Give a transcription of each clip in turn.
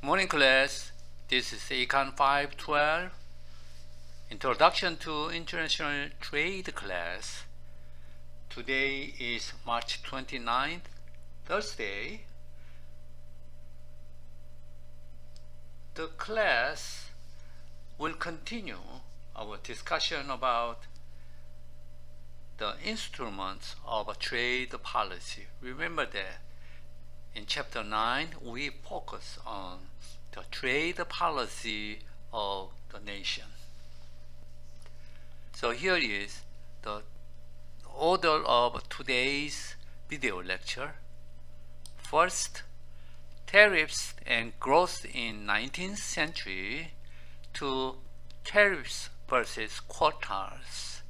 Morning class, this is ECON 512, Introduction to International Trade class. Today is March 29th, Thursday. The class will continue our discussion about the instruments of a trade policy. Remember that in Chapter 9, we focus on the trade policy of the nation. So here is the order of today's video lecture. First, tariffs and growth in 19th century. 2. Tariffs versus quotas.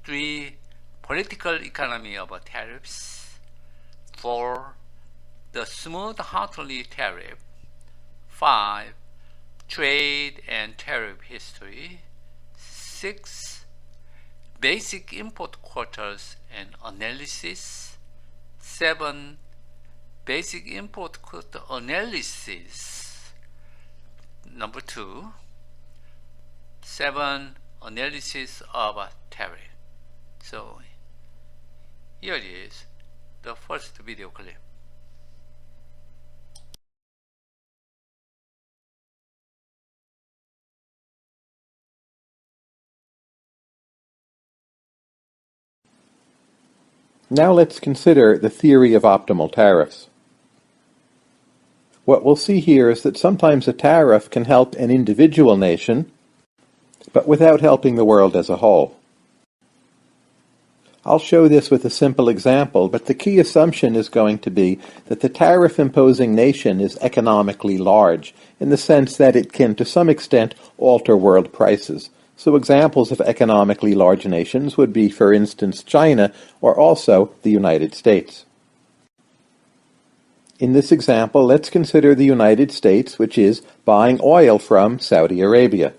3. Political economy of tariffs. 4. The Smoot-Hawley Tariff. 5. Trade and tariff history. 6. Basic import quotas and analysis. 7. Basic import quota analysis. Number 2. 7. Analysis of a tariff. So here it is, the first video clip. Now let's consider the theory of optimal tariffs. What we'll see here is that sometimes a tariff can help an individual nation, but without helping the world as a whole. I'll show this with a simple example, but the key assumption is going to be that the tariff-imposing nation is economically large, in the sense that it can, to some extent, alter world prices. So examples of economically large nations would be, for instance, China, or also the United States. In this example, let's consider the United States, which is buying oil from Saudi Arabia.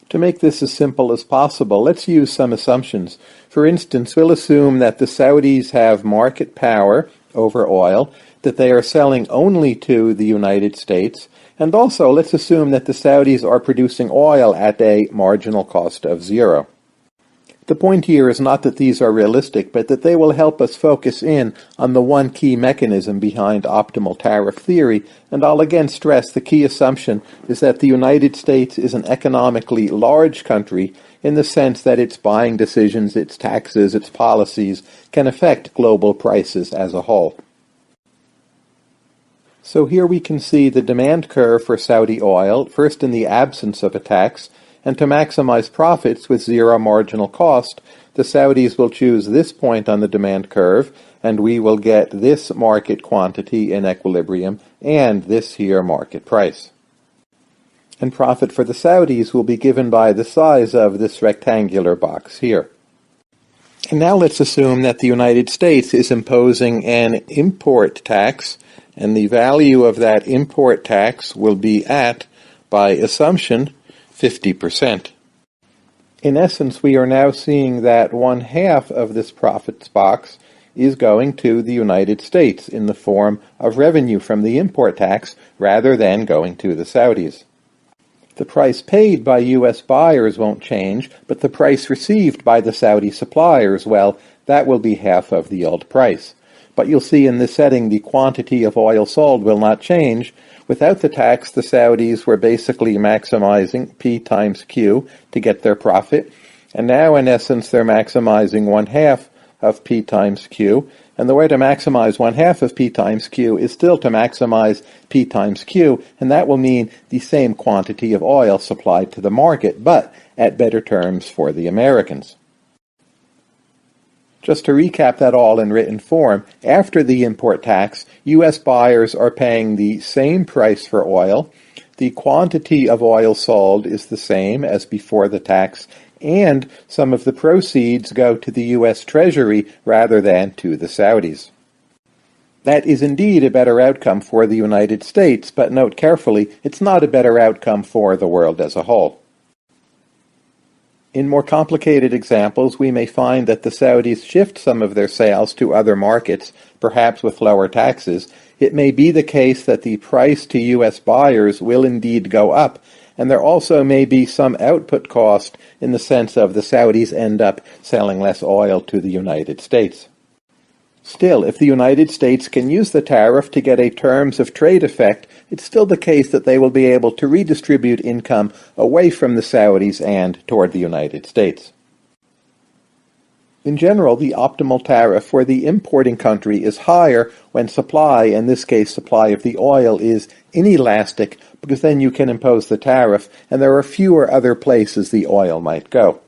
To make this as simple as possible, let's use some assumptions. For instance, we'll assume that the Saudis have market power over oil, that they are selling only to the United States, and also let's assume that the Saudis are producing oil at a marginal cost of zero. The point here is not that these are realistic, but that they will help us focus in on the one key mechanism behind optimal tariff theory, and I'll again stress the key assumption is that the United States is an economically large country in the sense that its buying decisions, its taxes, its policies can affect global prices as a whole. So here we can see the demand curve for Saudi oil, first in the absence of a tax, and to maximize profits with zero marginal cost, the Saudis will choose this point on the demand curve, and we will get this market quantity in equilibrium and this here market price. And profit for the Saudis will be given by the size of this rectangular box here. And now let's assume that the United States is imposing an import tax, and the value of that import tax will be at, by assumption, 50%. In essence, we are now seeing that 1/2 of this profits box is going to the United States in the form of revenue from the import tax rather than going to the Saudis. The price paid by U.S. buyers won't change, but the price received by the Saudi suppliers, well, that will be half of the old price. But you'll see in this setting the quantity of oil sold will not change. Without the tax, the Saudis were basically maximizing P times Q to get their profit, and now in essence they're maximizing 1/2 of P times Q, and the way to maximize 1/2 of P times Q is still to maximize P times Q, and that will mean the same quantity of oil supplied to the market, but at better terms for the Americans. Just to recap that all in written form, after the import tax, U.S. buyers are paying the same price for oil, the quantity of oil sold is the same as before the tax, and some of the proceeds go to the U.S. Treasury rather than to the Saudis. That is indeed a better outcome for the United States, but note carefully, it's not a better outcome for the world as a whole. In more complicated examples, we may find that the Saudis shift some of their sales to other markets, perhaps with lower taxes, it may be the case that the price to U.S. buyers will indeed go up, and there also may be some output cost in the sense of the Saudis end up selling less oil to the United States. Still, if the United States can use the tariff to get a terms of trade effect, it's still the case that they will be able to redistribute income away from the Saudis and toward the United States. In general, the optimal tariff for the importing country is higher when supply, in this case supply of the oil, is inelastic, because then you can impose the tariff and there are fewer other places the oil might go.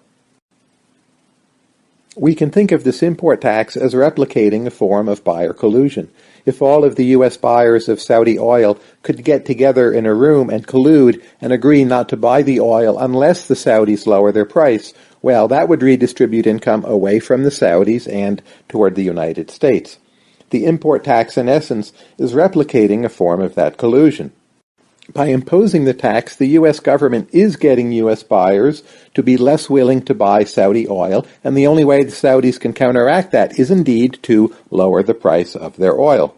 We can think of this import tax as replicating a form of buyer collusion. If all of the U.S. buyers of Saudi oil could get together in a room and collude and agree not to buy the oil unless the Saudis lower their price, well, that would redistribute income away from the Saudis and toward the United States. The import tax, in essence, is replicating a form of that collusion. By imposing the tax, the U.S. government is getting U.S. buyers to be less willing to buy Saudi oil, and the only way the Saudis can counteract that is indeed to lower the price of their oil.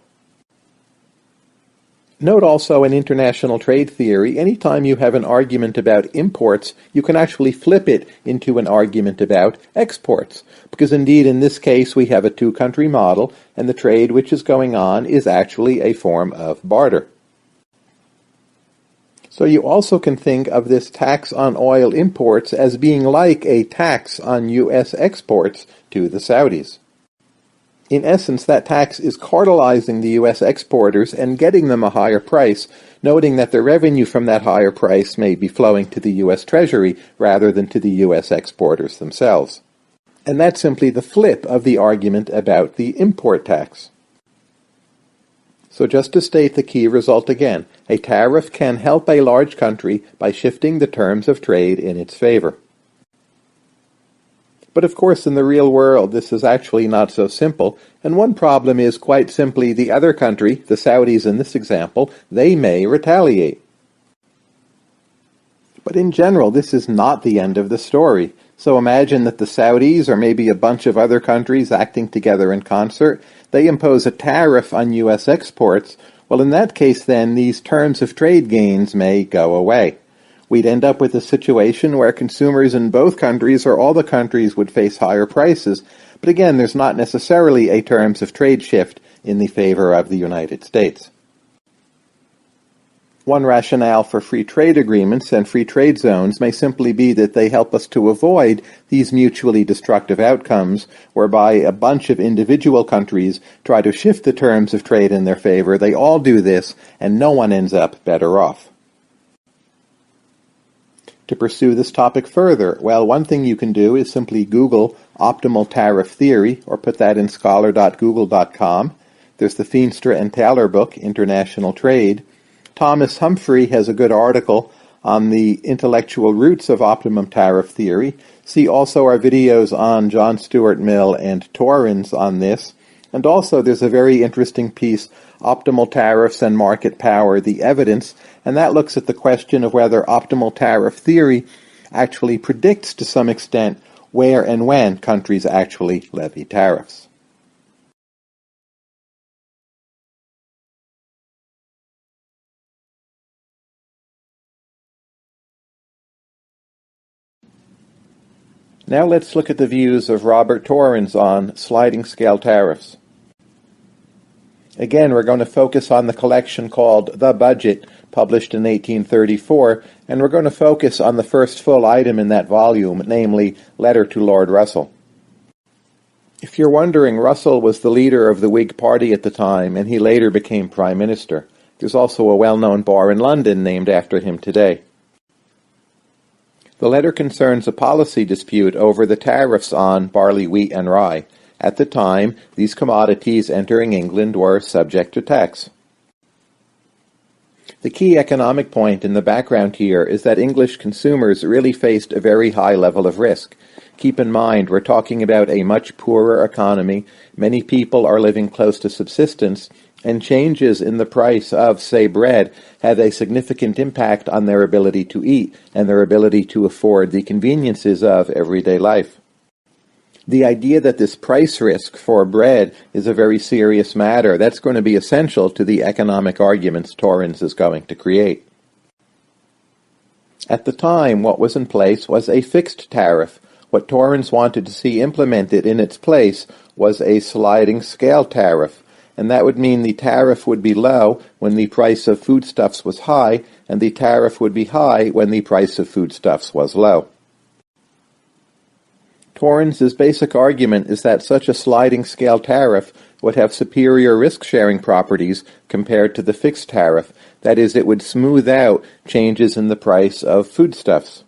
Note also in international trade theory, anytime you have an argument about imports, you can actually flip it into an argument about exports, because indeed in this case we have a two-country model, and the trade which is going on is actually a form of barter. So you also can think of this tax on oil imports as being like a tax on U.S. exports to the Saudis. In essence, that tax is cartelizing the U.S. exporters and getting them a higher price, noting that the revenue from that higher price may be flowing to the U.S. Treasury rather than to the U.S. exporters themselves. And that's simply the flip of the argument about the import tax. So just to state the key result again, a tariff can help a large country by shifting the terms of trade in its favor. But of course in the real world this is actually not so simple, and one problem is quite simply the other country, the Saudis in this example, they may retaliate. But in general this is not the end of the story. So imagine that the Saudis, or maybe a bunch of other countries acting together in concert, they impose a tariff on U.S. exports. Well, in that case then, these terms of trade gains may go away. We'd end up with a situation where consumers in both countries, or all the countries, would face higher prices. But again, there's not necessarily a terms of trade shift in the favor of the United States. One rationale for free trade agreements and free trade zones may simply be that they help us to avoid these mutually destructive outcomes, whereby a bunch of individual countries try to shift the terms of trade in their favor. They all do this, and no one ends up better off. To pursue this topic further, well, one thing you can do is simply Google optimal tariff theory, or put that in scholar.google.com. There's the Feenstra and Taylor book, International Trade. Thomas Humphrey has a good article on the intellectual roots of optimum tariff theory. See also our videos on John Stuart Mill and Torrance on this. And also there's a very interesting piece, Optimal Tariffs and Market Power, the Evidence, and that looks at the question of whether optimal tariff theory actually predicts to some extent where and when countries actually levy tariffs. Now let's look at the views of Robert Torrance on sliding scale tariffs. Again, we're going to focus on the collection called The Budget, published in 1834, and we're going to focus on the first full item in that volume, namely Letter to Lord Russell. If you're wondering, Russell was the leader of the Whig Party at the time, and he later became Prime Minister. There's also a well-known bar in London named after him today. The letter concerns a policy dispute over the tariffs on barley, wheat, and rye. At the time, these commodities entering England were subject to tax. The key economic point in the background here is that English consumers really faced a very high level of risk. Keep in mind, we're talking about a much poorer economy, many people are living close to subsistence, and changes in the price of, say, bread have a significant impact on their ability to eat and their ability to afford the conveniences of everyday life. The idea that this price risk for bread is a very serious matter, that's going to be essential to the economic arguments Torrance is going to create. At the time, what was in place was a fixed tariff. What Torrance wanted to see implemented in its place was a sliding scale tariff, and that would mean the tariff would be low when the price of foodstuffs was high, and the tariff would be high when the price of foodstuffs was low. Torrance's basic argument is that such a sliding scale tariff would have superior risk-sharing properties compared to the fixed tariff. That is, it would smooth out changes in the price of foodstuffs.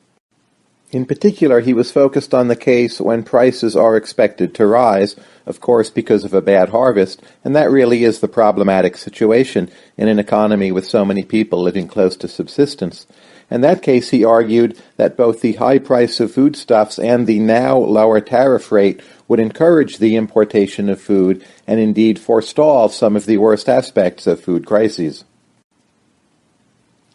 In particular, he was focused on the case when prices are expected to rise, of course because of a bad harvest, and that really is the problematic situation in an economy with so many people living close to subsistence. In that case, he argued that both the high price of foodstuffs and the now lower tariff rate would encourage the importation of food and indeed forestall some of the worst aspects of food crises.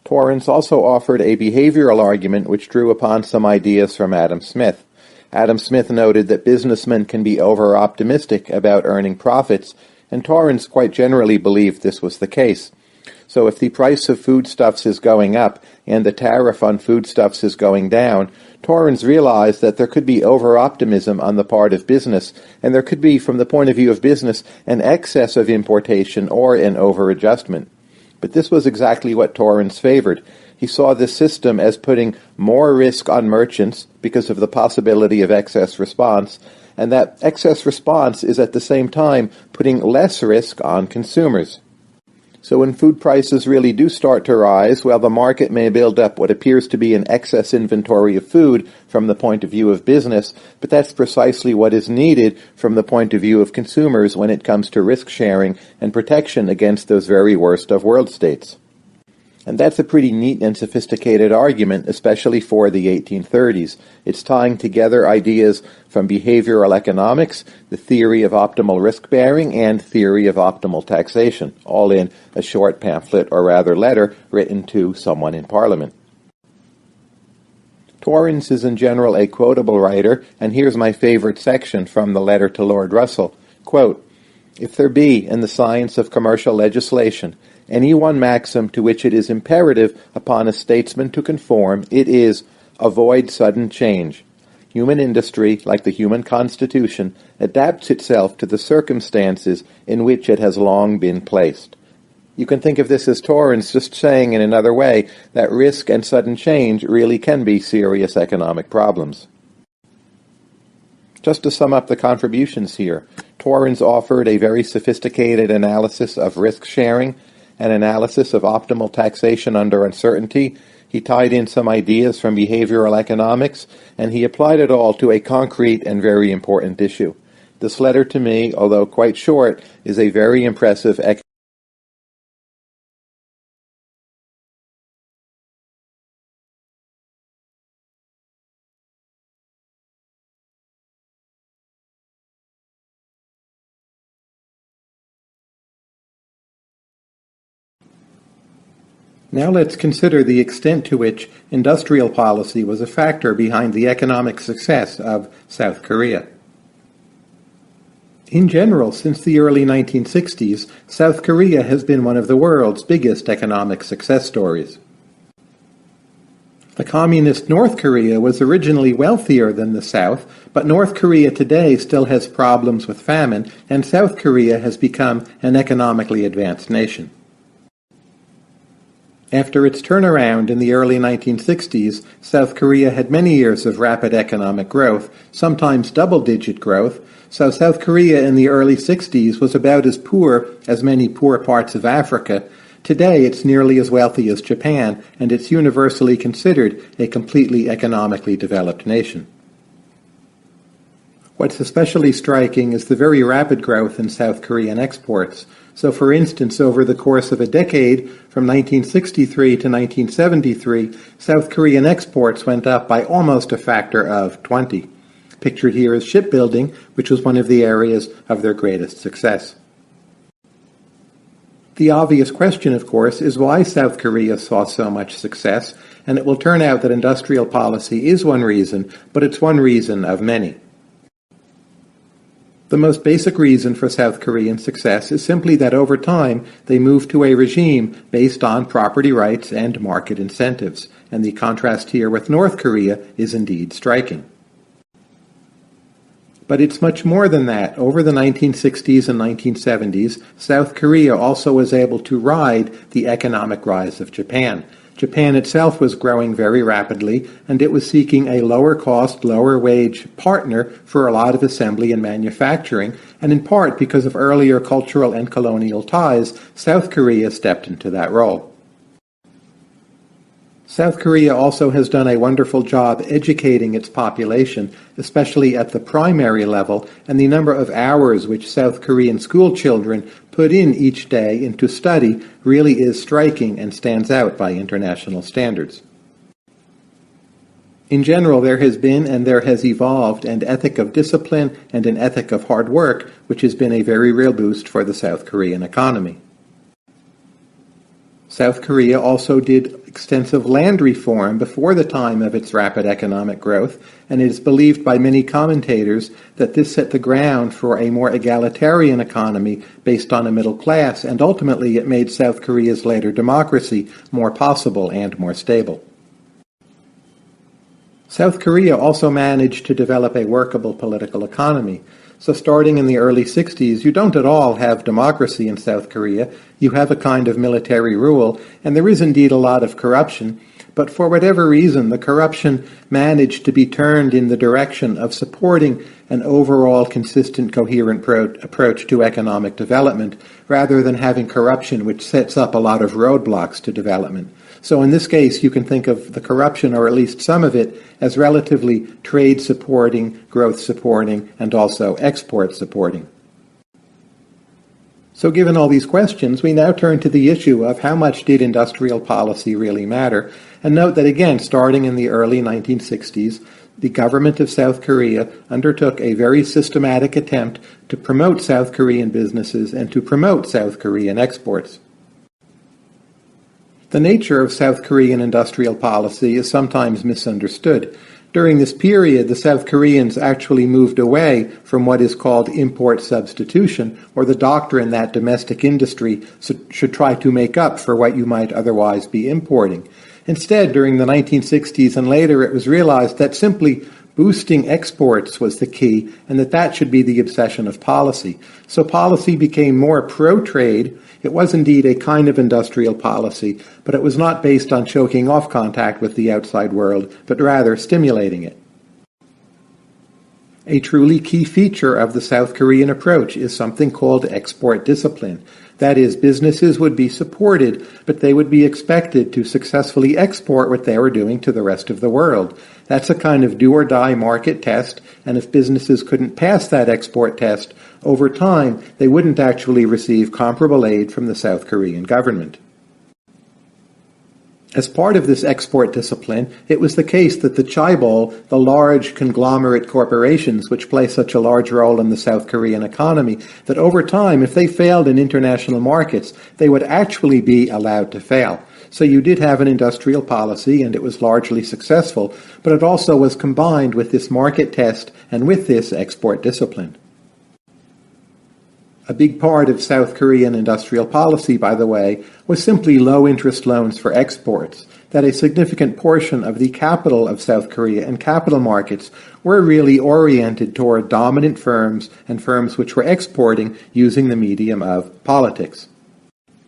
Torrance also offered a behavioral argument which drew upon some ideas from Adam Smith. Adam Smith noted that businessmen can be over-optimistic about earning profits, and Torrance quite generally believed this was the case. So if the price of foodstuffs is going up and the tariff on foodstuffs is going down, Torrance realized that there could be over-optimism on the part of business, and there could be, from the point of view of business, an excess of importation or an over-adjustment. But this was exactly what Torrance favored. He saw this system as putting more risk on merchants because of the possibility of excess response, and that excess response is at the same time putting less risk on consumers. So when food prices really do start to rise, well, the market may build up what appears to be an excess inventory of food from the point of view of business, but that's precisely what is needed from the point of view of consumers when it comes to risk sharing and protection against those very worst of world states. And that's a pretty neat and sophisticated argument, especially for the 1830s. It's tying together ideas from behavioral economics, the theory of optimal risk-bearing, and theory of optimal taxation, all in a short pamphlet, or rather letter, written to someone in Parliament. Torrance is in general a quotable writer, and here's my favorite section from the letter to Lord Russell. Quote, "If there be, in the science of commercial legislation, any one maxim to which it is imperative upon a statesman to conform, it is, avoid sudden change. Human industry, like the human constitution, adapts itself to the circumstances in which it has long been placed." You can think of this as Torrance just saying in another way that risk and sudden change really can be serious economic problems. Just to sum up the contributions here, Torrance offered a very sophisticated analysis of risk sharing, an analysis of optimal taxation under uncertainty. He tied in some ideas from behavioral economics, and he applied it all to a concrete and very important issue. This letter to me, although quite short, is a very impressive Now let's consider the extent to which industrial policy was a factor behind the economic success of South Korea. In general, since the early 1960s, South Korea has been one of the world's biggest economic success stories. The communist North Korea was originally wealthier than the South, but North Korea today still has problems with famine, and South Korea has become an economically advanced nation. After its turnaround in the early 1960s, South Korea had many years of rapid economic growth, sometimes double-digit growth, so South Korea in the early 60s was about as poor as many poor parts of Africa. Today it's nearly as wealthy as Japan, and it's universally considered a completely economically developed nation. What's especially striking is the very rapid growth in South Korean exports. So, for instance, over the course of a decade, from 1963 to 1973, South Korean exports went up by almost a factor of 20. Pictured here is shipbuilding, which was one of the areas of their greatest success. The obvious question, of course, is why South Korea saw so much success, and it will turn out that industrial policy is one reason, but it's one reason of many. The most basic reason for South Korean success is simply that over time they moved to a regime based on property rights and market incentives, and the contrast here with North Korea is indeed striking. But it's much more than that. Over the 1960s and 1970s, South Korea also was able to ride the economic rise of Japan. Japan itself was growing very rapidly, and it was seeking a lower-cost, lower-wage partner for a lot of assembly and manufacturing, and in part because of earlier cultural and colonial ties, South Korea stepped into that role. South Korea also has done a wonderful job educating its population, especially at the primary level, and the number of hours which South Korean school children put in each day into study really is striking and stands out by international standards. In general, there has been and there has evolved an ethic of discipline and an ethic of hard work, which has been a very real boost for the South Korean economy. South Korea also did extensive land reform before the time of its rapid economic growth, and it is believed by many commentators that this set the ground for a more egalitarian economy based on a middle class, and ultimately it made South Korea's later democracy more possible and more stable. South Korea also managed to develop a workable political economy. So starting in the early 60s, you don't at all have democracy in South Korea. You have a kind of military rule, and there is indeed a lot of corruption. But for whatever reason, the corruption managed to be turned in the direction of supporting an overall consistent, coherent approach to economic development, rather than having corruption which sets up a lot of roadblocks to development. So in this case, you can think of the corruption, or at least some of it, as relatively trade-supporting, growth-supporting, and also export-supporting. So given all these questions, we now turn to the issue of how much did industrial policy really matter, and note that again, starting in the early 1960s, the government of South Korea undertook a very systematic attempt to promote South Korean businesses and to promote South Korean exports. The nature of South Korean industrial policy is sometimes misunderstood. During this period, the South Koreans actually moved away from what is called import substitution, or the doctrine that domestic industry should try to make up for what you might otherwise be importing. Instead, during the 1960s and later, it was realized that simply boosting exports was the key, and that should be the obsession of policy. So policy became more pro-trade. It was indeed a kind of industrial policy, but it was not based on choking off contact with the outside world, but rather stimulating it. A truly key feature of the South Korean approach is something called export discipline. That is, businesses would be supported, but they would be expected to successfully export what they were doing to the rest of the world. That's a kind of do-or-die market test, and if businesses couldn't pass that export test, over time they wouldn't actually receive comparable aid from the South Korean government. As part of this export discipline, it was the case that the chaebol, the large conglomerate corporations which play such a large role in the South Korean economy, that over time, if they failed in international markets, they would actually be allowed to fail. So you did have an industrial policy, and it was largely successful, but it also was combined with this market test and with this export discipline. A big part of South Korean industrial policy, by the way, was simply low-interest loans for exports, that a significant portion of the capital of South Korea and capital markets were really oriented toward dominant firms and firms which were exporting using the medium of politics.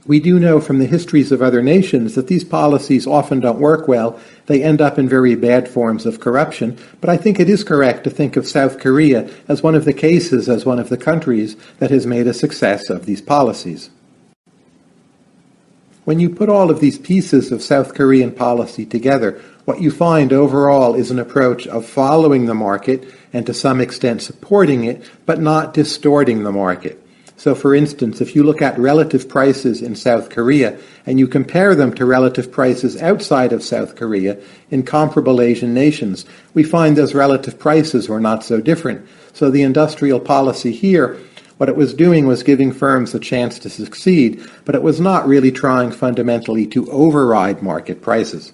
We do know from the histories of other nations that these policies often don't work well. They end up in very bad forms of corruption, but I think it is correct to think of South Korea as one of the cases, as one of the countries that has made a success of these policies. When you put all of these pieces of South Korean policy together, what you find overall is an approach of following the market and to some extent supporting it, but not distorting the market. So for instance, if you look at relative prices in South Korea and you compare them to relative prices outside of South Korea in comparable Asian nations, we find those relative prices were not so different. So the industrial policy here, what it was doing was giving firms a chance to succeed, but it was not really trying fundamentally to override market prices.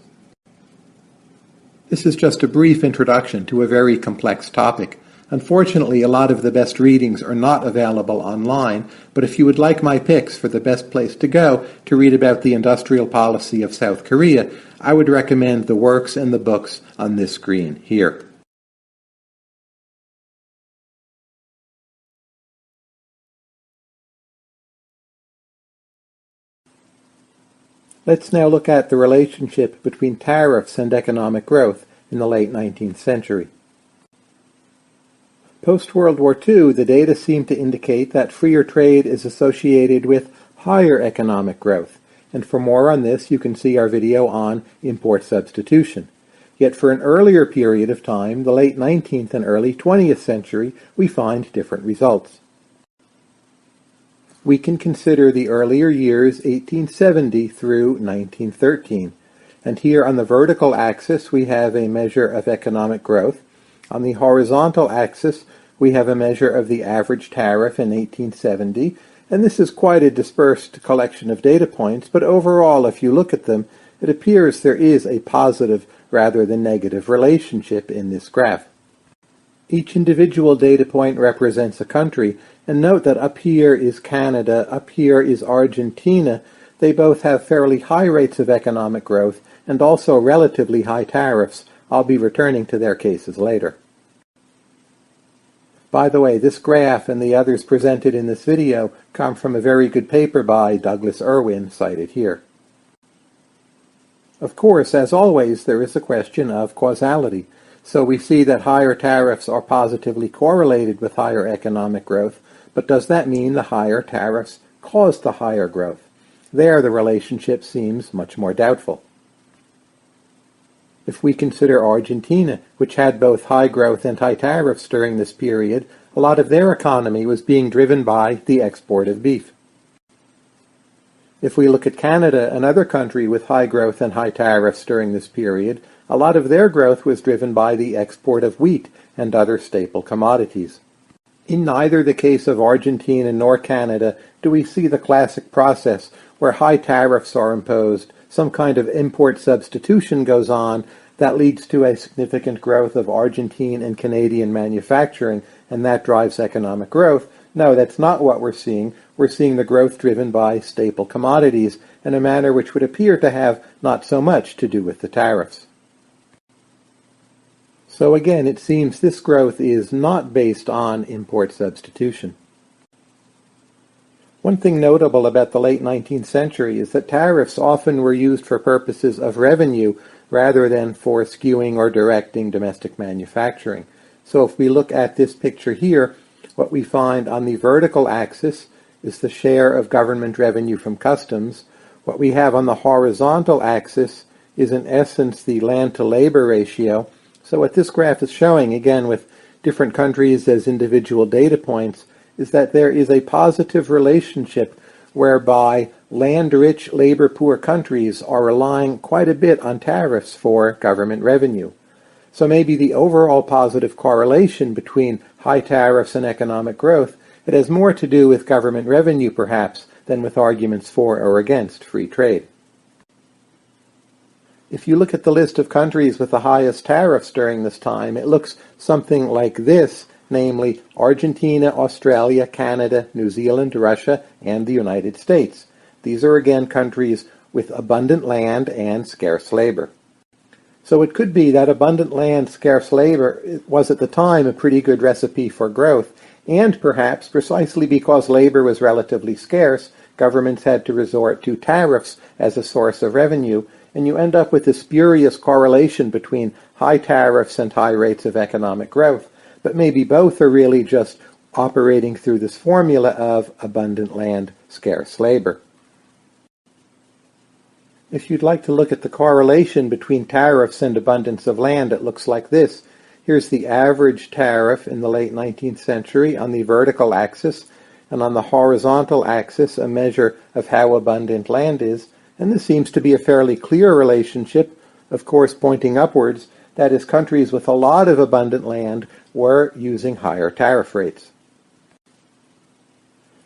This is just a brief introduction to a very complex topic. Unfortunately, a lot of the best readings are not available online, but if you would like my picks for the best place to go to read about the industrial policy of South Korea, I would recommend the works and the books on this screen here. Let's now look at the relationship between tariffs and economic growth in the late 19th century. Post-World War II, the data seem to indicate that freer trade is associated with higher economic growth, and for more on this you can see our video on import substitution. Yet for an earlier period of time, the late 19th and early 20th century, we find different results. We can consider the earlier years 1870 through 1913, and here on the vertical axis we have a measure of economic growth. On the horizontal axis we have a measure of the average tariff in 1870, and this is quite a dispersed collection of data points, but overall if you look at them, it appears there is a positive rather than negative relationship in this graph. Each individual data point represents a country, and note that up here is Canada, up here is Argentina. They both have fairly high rates of economic growth and also relatively high tariffs. I'll be returning to their cases later. By the way, this graph and the others presented in this video come from a very good paper by Douglas Irwin, cited here. Of course, as always, there is a question of causality. So we see that higher tariffs are positively correlated with higher economic growth, but does that mean the higher tariffs caused the higher growth? There the relationship seems much more doubtful. If we consider Argentina, which had both high growth and high tariffs during this period, a lot of their economy was being driven by the export of beef. If we look at Canada, another country with high growth and high tariffs during this period, a lot of their growth was driven by the export of wheat and other staple commodities. In neither the case of Argentina nor Canada do we see the classic process where high tariffs are imposed, some kind of import substitution goes on that leads to a significant growth of Argentine and Canadian manufacturing, and that drives economic growth. No, that's not what we're seeing. We're seeing the growth driven by staple commodities in a manner which would appear to have not so much to do with the tariffs. So again, it seems this growth is not based on import substitution. One thing notable about the late 19th century is that tariffs often were used for purposes of revenue rather than for skewing or directing domestic manufacturing. So if we look at this picture here, what we find on the vertical axis is the share of government revenue from customs. What we have on the horizontal axis is in essence the land-to-labor ratio. So what this graph is showing, again with different countries as individual data points, is that there is a positive relationship whereby land-rich, labor-poor countries are relying quite a bit on tariffs for government revenue. So maybe the overall positive correlation between high tariffs and economic growth, it has more to do with government revenue perhaps than with arguments for or against free trade. If you look at the list of countries with the highest tariffs during this time, it looks something like this, namely Argentina, Australia, Canada, New Zealand, Russia, and the United States. These are again countries with abundant land and scarce labor. So it could be that abundant land, scarce labor was at the time a pretty good recipe for growth, and perhaps precisely because labor was relatively scarce, governments had to resort to tariffs as a source of revenue, and you end up with this spurious correlation between high tariffs and high rates of economic growth. But maybe both are really just operating through this formula of abundant land, scarce labor. If you'd like to look at the correlation between tariffs and abundance of land, it looks like this. Here's the average tariff in the late 19th century on the vertical axis, and on the horizontal axis a measure of how abundant land is. And this seems to be a fairly clear relationship, of course pointing upwards. That is, countries with a lot of abundant land were using higher tariff rates.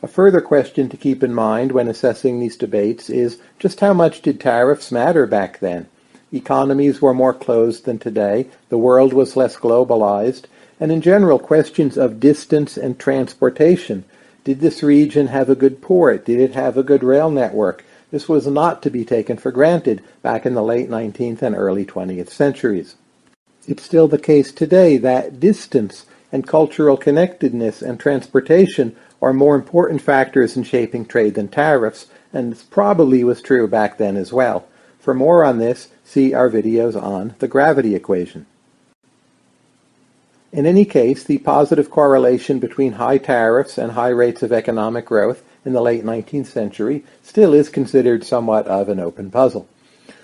A further question to keep in mind when assessing these debates is just how much did tariffs matter back then? Economies were more closed than today, the world was less globalized, and in general questions of distance and transportation. Did this region have a good port? Did it have a good rail network? This was not to be taken for granted back in the late 19th and early 20th centuries. It's still the case today that distance and cultural connectedness and transportation are more important factors in shaping trade than tariffs, and this probably was true back then as well. For more on this, see our videos on the gravity equation. In any case, the positive correlation between high tariffs and high rates of economic growth in the late 19th century still is considered somewhat of an open puzzle.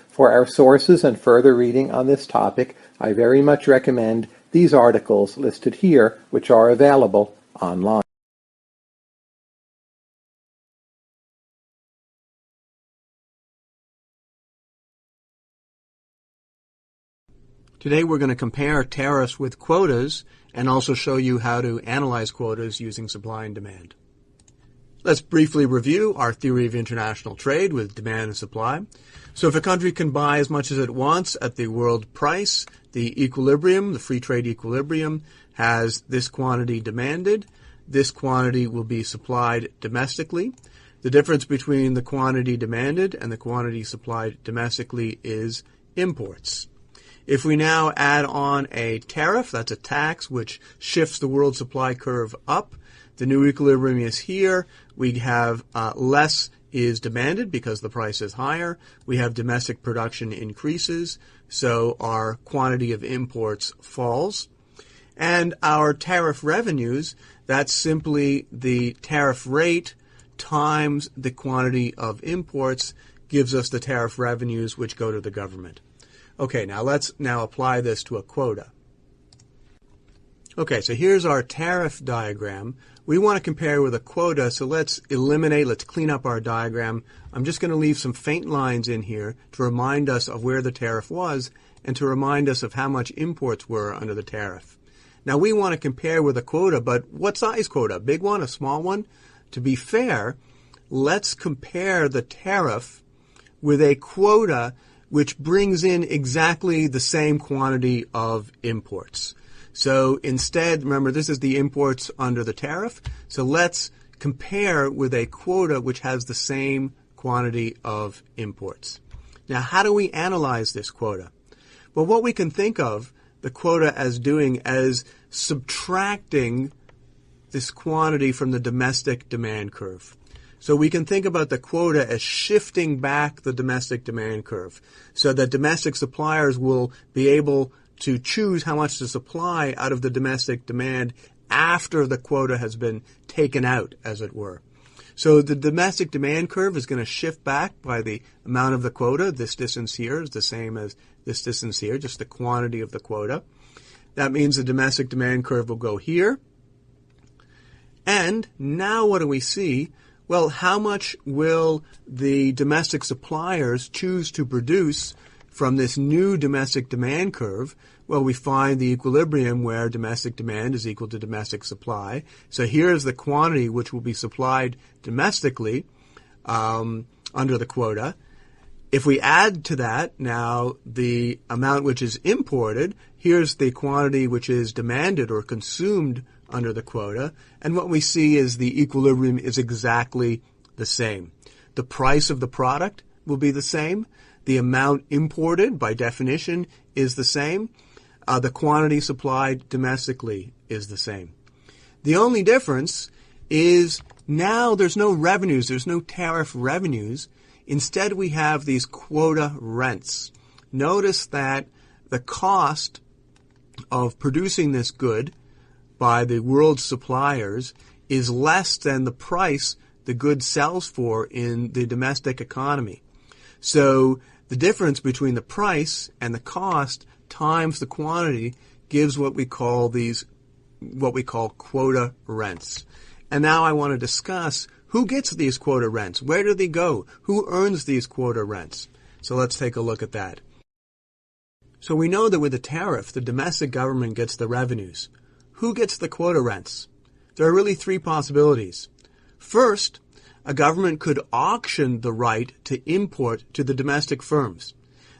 For our sources and further reading on this topic, I very much recommend these articles listed here, which are available online. Today we're going to compare tariffs with quotas and also show you how to analyze quotas using supply and demand. Let's briefly review our theory of international trade with demand and supply. So if a country can buy as much as it wants at the world price, the equilibrium, the free trade equilibrium, has this quantity demanded. This quantity will be supplied domestically. The difference between the quantity demanded and the quantity supplied domestically is imports. If we now add on a tariff, that's a tax which shifts the world supply curve up. The new equilibrium is here. We have less is demanded because the price is higher. We have domestic production increases, so our quantity of imports falls. And our tariff revenues, that's simply the tariff rate times the quantity of imports, gives us the tariff revenues which go to the government. Okay, now let's apply this to a quota. Okay, so here's our tariff diagram. We want to compare with a quota, so let's clean up our diagram. I'm just going to leave some faint lines in here to remind us of where the tariff was and to remind us of how much imports were under the tariff. Now we want to compare with a quota, but what size quota? A big one, a small one? To be fair, let's compare the tariff with a quota which brings in exactly the same quantity of imports. So instead, remember, this is the imports under the tariff. So let's compare with a quota which has the same quantity of imports. Now, how do we analyze this quota? Well, what we can think of the quota as doing as subtracting this quantity from the domestic demand curve. So we can think about the quota as shifting back the domestic demand curve so that domestic suppliers will be able to choose how much to supply out of the domestic demand after the quota has been taken out, as it were. So the domestic demand curve is going to shift back by the amount of the quota. This distance here is the same as this distance here, just the quantity of the quota. That means the domestic demand curve will go here. And now what do we see? Well, how much will the domestic suppliers choose to produce from this new domestic demand curve? Well, we find the equilibrium where domestic demand is equal to domestic supply. So here's the quantity which will be supplied domestically under the quota. If we add to that now the amount which is imported, here's the quantity which is demanded or consumed under the quota, and what we see is the equilibrium is exactly the same. The price of the product will be the same. The amount imported, by definition, is the same. The quantity supplied domestically is the same. The only difference is now there's no revenues, there's no tariff revenues. Instead, we have these quota rents. Notice that the cost of producing this good by the world's suppliers is less than the price the good sells for in the domestic economy. So the difference between the price and the cost times the quantity gives what we call quota rents. And now I want to discuss who gets these quota rents. Where do they go? Who earns these quota rents? So let's take a look at that. So we know that with a tariff, the domestic government gets the revenues. Who gets the quota rents? There are really three possibilities. First, a government could auction the right to import to the domestic firms.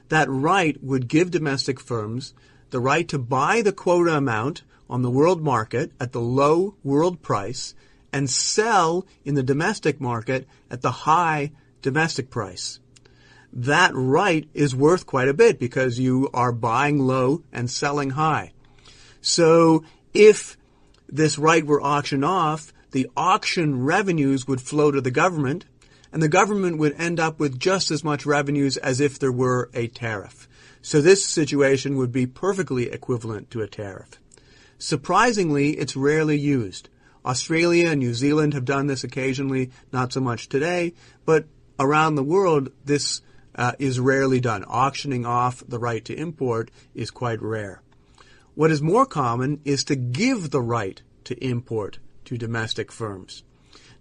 That right would give domestic firms the right to buy the quota amount on the world market at the low world price and sell in the domestic market at the high domestic price. That right is worth quite a bit because you are buying low and selling high. So if this right were auctioned off, the auction revenues would flow to the government, and the government would end up with just as much revenues as if there were a tariff. So this situation would be perfectly equivalent to a tariff. Surprisingly, it's rarely used. Australia and New Zealand have done this occasionally, not so much today, but around the world this is rarely done. Auctioning off the right to import is quite rare. What is more common is to give the right to import to domestic firms.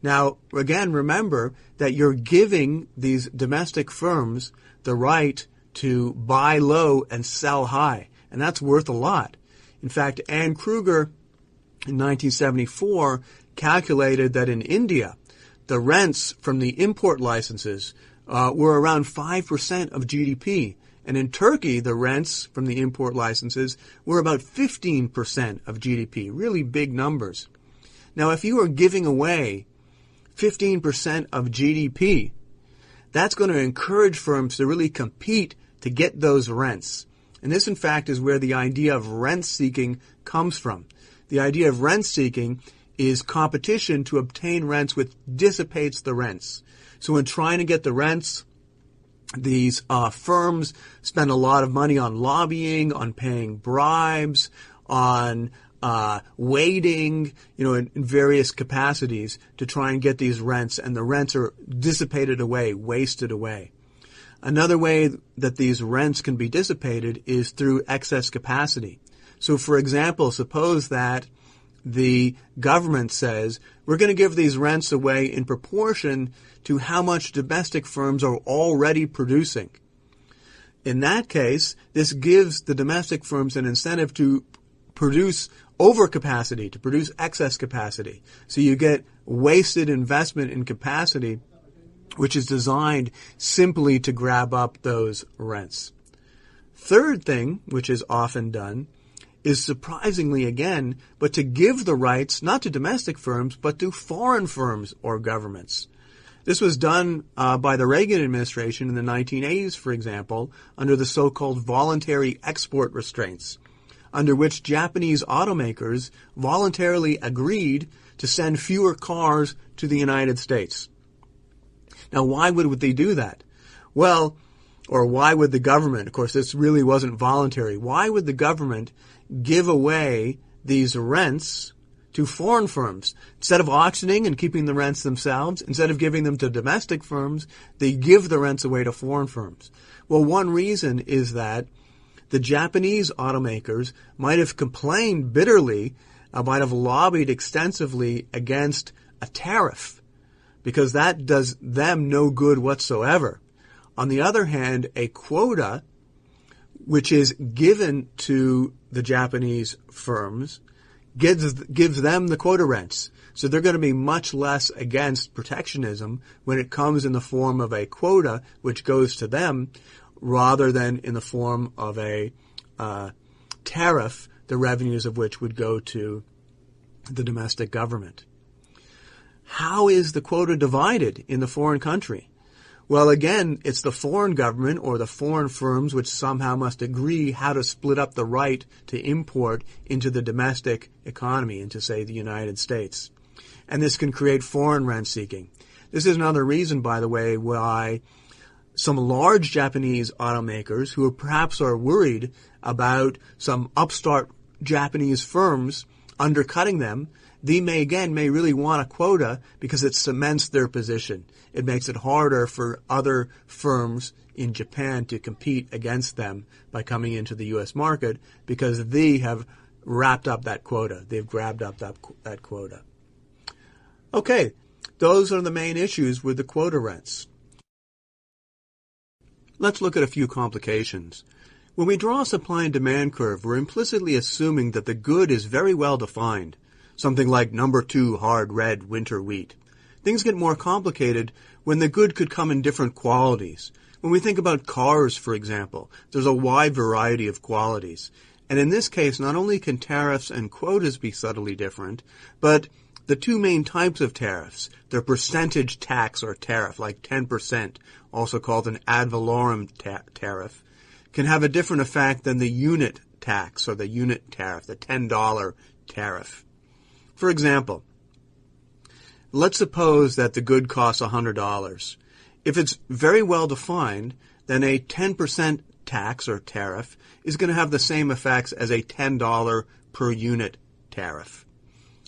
Now, again, remember that you're giving these domestic firms the right to buy low and sell high, and that's worth a lot. In fact, Ann Kruger in 1974 calculated that in India, the rents from the import licenses were around 5% of GDP. And in Turkey, the rents from the import licenses were about 15% of GDP, really big numbers. Now, if you are giving away 15% of GDP, that's going to encourage firms to really compete to get those rents. And this, in fact, is where the idea of rent-seeking comes from. The idea of rent-seeking is competition to obtain rents which dissipates the rents. So in trying to get the rents, these firms spend a lot of money on lobbying, on paying bribes, on waiting, in various capacities to try and get these rents, and the rents are dissipated away, wasted away. Another way that these rents can be dissipated is through excess capacity. So, for example, suppose that the government says, we're going to give these rents away in proportion to how much domestic firms are already producing. In that case, this gives the domestic firms an incentive to produce overcapacity, to produce excess capacity. So you get wasted investment in capacity, which is designed simply to grab up those rents. Third thing, which is often done, is surprisingly again, but to give the rights not to domestic firms, but to foreign firms or governments. This was done by the Reagan administration in the 1980s, for example, under the so-called voluntary export restraints, under which Japanese automakers voluntarily agreed to send fewer cars to the United States. Now, why would they do that? Well, or why would the government, of course, this really wasn't voluntary, why would the government give away these rents to foreign firms? Instead of auctioning and keeping the rents themselves, instead of giving them to domestic firms, they give the rents away to foreign firms. Well, one reason is that the Japanese automakers might have complained bitterly, might have lobbied extensively against a tariff, because that does them no good whatsoever. On the other hand, a quota, which is given to the Japanese firms, gives them the quota rents. So they're going to be much less against protectionism when it comes in the form of a quota, which goes to them, rather than in the form of a tariff, the revenues of which would go to the domestic government. How is the quota divided in the foreign country? Well, again, it's the foreign government or the foreign firms which somehow must agree how to split up the right to import into the domestic economy, into, say, the United States. And this can create foreign rent seeking. This is another reason, by the way, why some large Japanese automakers who perhaps are worried about some upstart Japanese firms undercutting them, they may really want a quota because it cements their position. It makes it harder for other firms in Japan to compete against them by coming into the U.S. market because they have wrapped up that quota. They've grabbed up that quota. Okay, those are the main issues with the quota rents. Let's look at a few complications. When we draw a supply and demand curve, we're implicitly assuming that the good is very well defined, something like number 2 hard red winter wheat. Things get more complicated when the good could come in different qualities. When we think about cars, for example, there's a wide variety of qualities. And in this case, not only can tariffs and quotas be subtly different, but the two main types of tariffs, the percentage tax or tariff, like 10%, also called an ad valorem tariff, can have a different effect than the unit tax or the unit tariff, the $10 tariff. For example, let's suppose that the good costs $100. If it's very well defined, then a 10% tax or tariff is going to have the same effects as a $10 per unit tariff.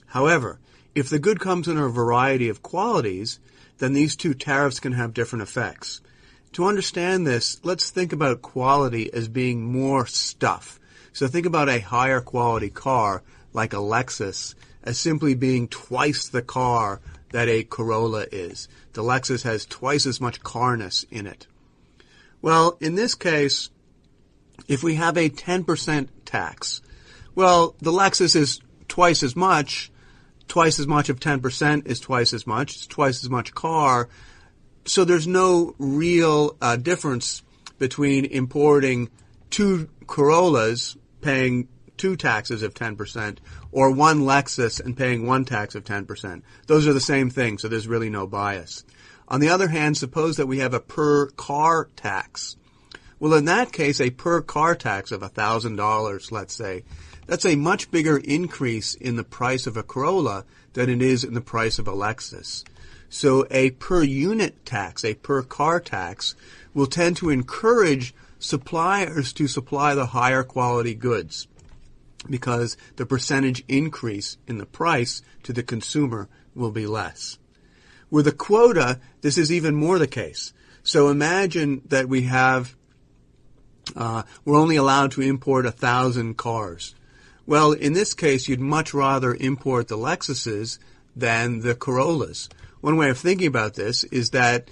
However, if the good comes in a variety of qualities, then these two tariffs can have different effects. To understand this, let's think about quality as being more stuff. So think about a higher quality car, like a Lexus, as simply being twice the car that a Corolla is. The Lexus has twice as much carness in it. Well, in this case, if we have a 10% tax, well, the Lexus is twice as much of 10% is twice as much, it's twice as much car, so there's no real difference between importing two Corollas, paying two taxes of 10%, or one Lexus and paying one tax of 10%. Those are the same thing, so there's really no bias. On the other hand, suppose that we have a per car tax. Well, in that case, a per car tax of $1,000, let's say, that's a much bigger increase in the price of a Corolla than it is in the price of a Lexus. So a per unit tax, a per car tax, will tend to encourage suppliers to supply the higher quality goods because the percentage increase in the price to the consumer will be less. With a quota, this is even more the case. So imagine that we have, we're only allowed to import 1,000 cars. Well, in this case, you'd much rather import the Lexuses than the Corollas. One way of thinking about this is that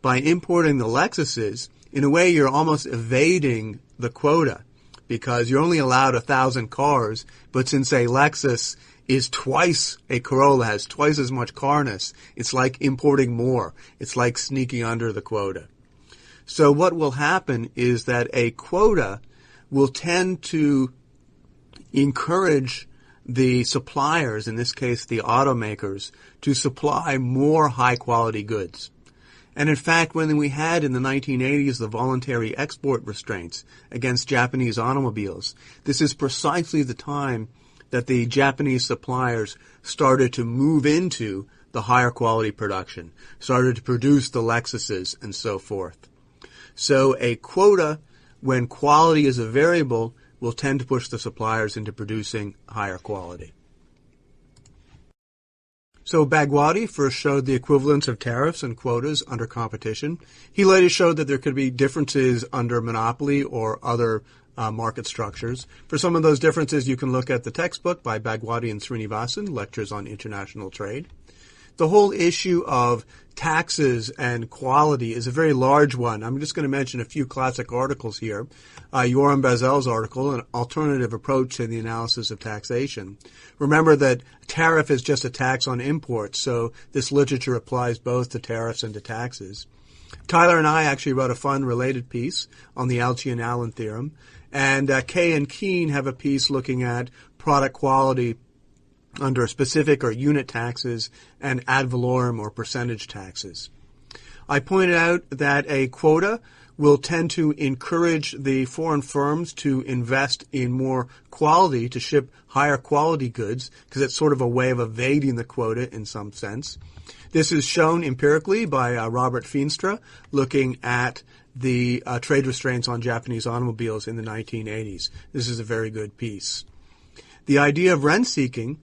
by importing the Lexuses, in a way you're almost evading the quota because you're only allowed 1,000 cars, but since a Lexus is twice, a Corolla has twice as much carness, it's like importing more. It's like sneaking under the quota. So what will happen is that a quota will tend to encourage the suppliers, in this case the automakers, to supply more high-quality goods. And in fact, when we had in the 1980s the voluntary export restraints against Japanese automobiles, this is precisely the time that the Japanese suppliers started to move into the higher quality production, started to produce the Lexuses and so forth. So a quota, when quality is a variable, will tend to push the suppliers into producing higher quality. So Bhagwati first showed the equivalence of tariffs and quotas under competition. He later showed that there could be differences under monopoly or other market structures. For some of those differences, you can look at the textbook by Bhagwati and Srinivasan, Lectures on International Trade. The whole issue of taxes and quality is a very large one. I'm just going to mention a few classic articles here. Yoram Bazel's article, An Alternative Approach to the Analysis of Taxation. Remember that tariff is just a tax on imports, so this literature applies both to tariffs and to taxes. Tyler and I actually wrote a fun related piece on the Alchian-Allen theorem, and Kay and Keene have a piece looking at product quality under specific or unit taxes and ad valorem or percentage taxes. I pointed out that a quota will tend to encourage the foreign firms to invest in more quality, to ship higher quality goods, because it's sort of a way of evading the quota in some sense. This is shown empirically by Robert Feenstra looking at the trade restraints on Japanese automobiles in the 1980s. This is a very good piece. The idea of rent-seeking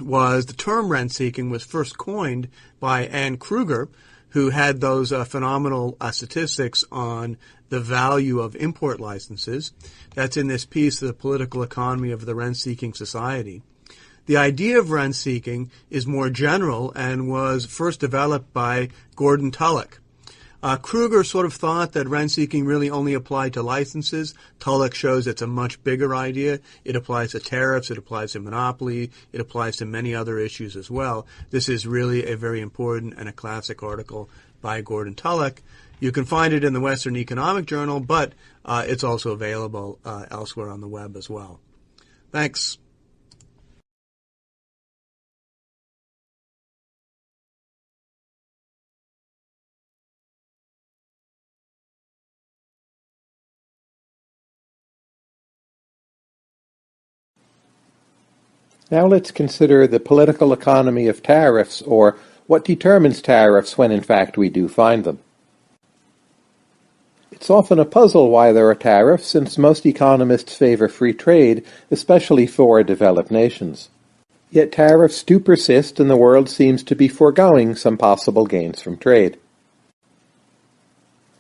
the term rent-seeking was first coined by Ann Kruger, who had those phenomenal statistics on the value of import licenses. That's in this piece, The Political Economy of the Rent-Seeking Society. The idea of rent-seeking is more general and was first developed by Gordon Tullock. Kruger sort of thought that rent-seeking really only applied to licenses. Tullock shows it's a much bigger idea. It applies to tariffs, it applies to monopoly, it applies to many other issues as well. This is really a very important and a classic article by by Gordon Tullock. You can find it in the Western Economic Journal, but it's also available elsewhere on the web as well. Thanks. Now let's consider the political economy of tariffs, or what determines tariffs when in fact we do find them. It's often a puzzle why there are tariffs, since most economists favor free trade, especially for developed nations. Yet tariffs do persist, and the world seems to be foregoing some possible gains from trade.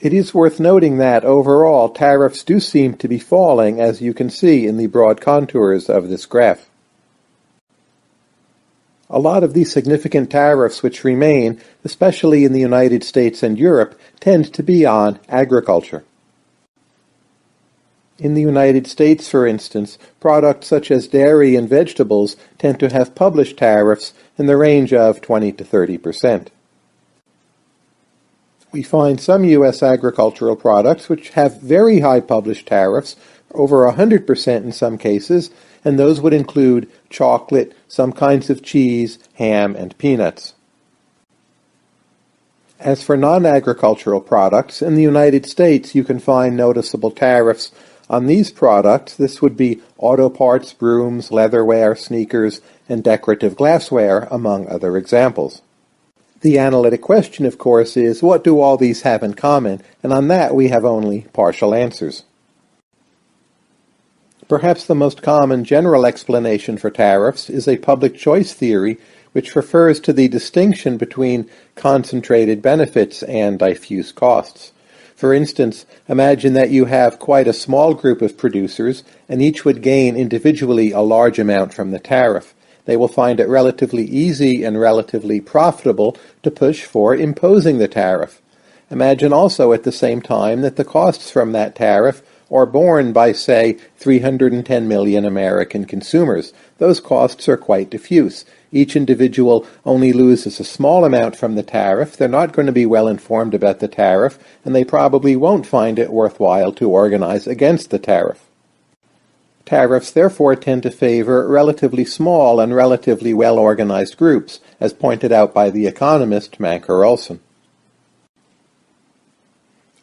It is worth noting that, overall, tariffs do seem to be falling, as you can see in the broad contours of this graph. A lot of the significant tariffs which remain, especially in the United States and Europe, tend to be on agriculture. In the United States, for instance, products such as dairy and vegetables tend to have published tariffs in the range of 20 to 30%. We find some U.S. agricultural products which have very high published tariffs, over 100% in some cases, and those would include chocolate, some kinds of cheese, ham, and peanuts. As for non-agricultural products, in the United States you can find noticeable tariffs on these products. This would be auto parts, brooms, leatherware, sneakers, and decorative glassware, among other examples. The analytic question, of course, is what do all these have in common, and on that we have only partial answers. Perhaps the most common general explanation for tariffs is a public choice theory which refers to the distinction between concentrated benefits and diffuse costs. For instance, imagine that you have quite a small group of producers, and each would gain individually a large amount from the tariff. They will find it relatively easy and relatively profitable to push for imposing the tariff. Imagine also at the same time that the costs from that tariff are borne by, say, 310 million American consumers. Those costs are quite diffuse. Each individual only loses a small amount from the tariff. They're not going to be well informed about the tariff, and they probably won't find it worthwhile to organize against the tariff. Tariffs therefore tend to favor relatively small and relatively well-organized groups, as pointed out by the economist Mancur Olson.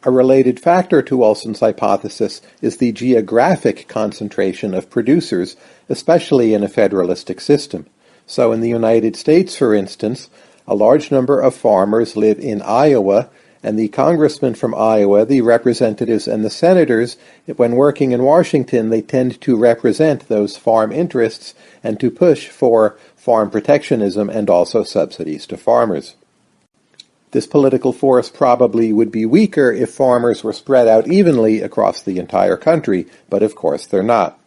A related factor to Olson's hypothesis is the geographic concentration of producers, especially in a federalistic system. So in the United States, for instance, a large number of farmers live in Iowa, and the congressmen from Iowa, the representatives and the senators, when working in Washington, they tend to represent those farm interests and to push for farm protectionism and also subsidies to farmers. This political force probably would be weaker if farmers were spread out evenly across the entire country, but of course they're not.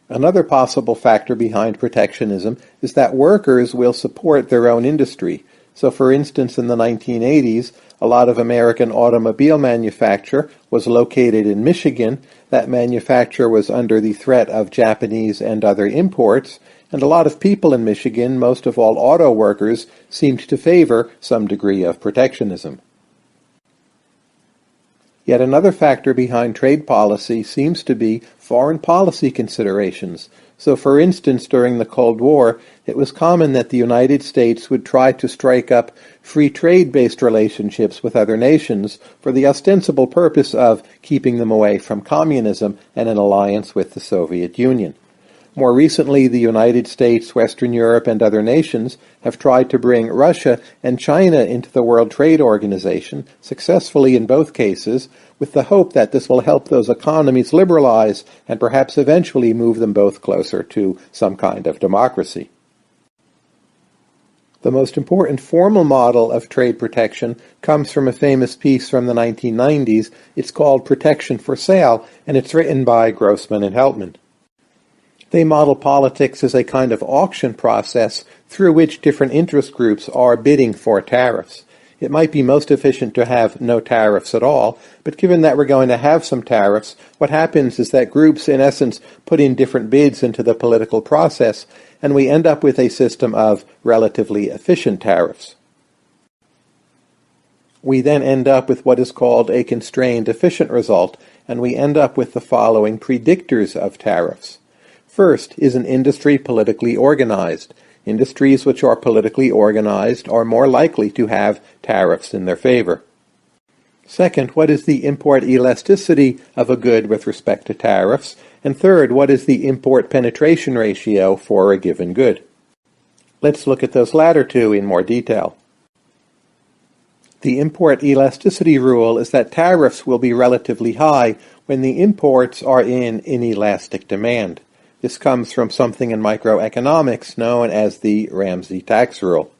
Another possible factor behind protectionism is that workers will support their own industry. So for instance, in the 1980s, a lot of American automobile manufacture was located in Michigan. That manufacture was under the threat of Japanese and other imports, and a lot of people in Michigan, most of all auto workers, seemed to favor some degree of protectionism. Yet another factor behind trade policy seems to be foreign policy considerations. So for instance, during the Cold War, it was common that the United States would try to strike up free trade-based relationships with other nations for the ostensible purpose of keeping them away from communism and an alliance with the Soviet Union. More recently, the United States, Western Europe, and other nations have tried to bring Russia and China into the World Trade Organization, successfully in both cases, with the hope that this will help those economies liberalize and perhaps eventually move them both closer to some kind of democracy. The most important formal model of trade protection comes from a famous piece from the 1990s. It's called Protection for Sale, and it's written by Grossman and Heltman. They model politics as a kind of auction process through which different interest groups are bidding for tariffs. It might be most efficient to have no tariffs at all, but given that we're going to have some tariffs, what happens is that groups, in essence, put in different bids into the political process, and we end up with a system of relatively efficient tariffs. We then end up with what is called a constrained efficient result, and we end up with the following predictors of tariffs. First, is an industry politically organized? Industries which are politically organized are more likely to have tariffs in their favor. Second, what is the import elasticity of a good with respect to tariffs? And third, what is the import penetration ratio for a given good? Let's look at those latter two in more detail. The import elasticity rule is that tariffs will be relatively high when the imports are in inelastic demand. This comes from something in microeconomics known as the Ramsey Tax Rule.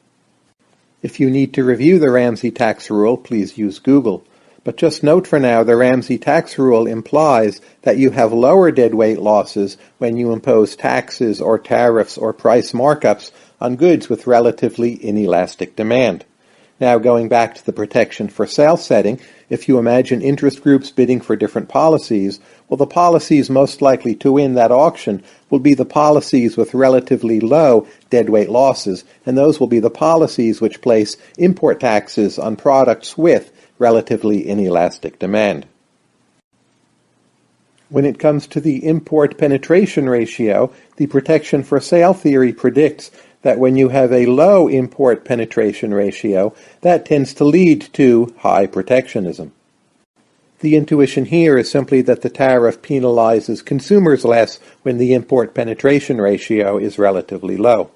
If you need to review the Ramsey Tax Rule, please use Google. But just note for now, the Ramsey Tax Rule implies that you have lower deadweight losses when you impose taxes or tariffs or price markups on goods with relatively inelastic demand. Now, going back to the protection for sale setting, if you imagine interest groups bidding for different policies, well, the policies most likely to win that auction will be the policies with relatively low deadweight losses, and those will be the policies which place import taxes on products with relatively inelastic demand. When it comes to the import penetration ratio, the protection for sale theory predicts that when you have a low import penetration ratio, that tends to lead to high protectionism. The intuition here is simply that the tariff penalizes consumers less when the import penetration ratio is relatively low.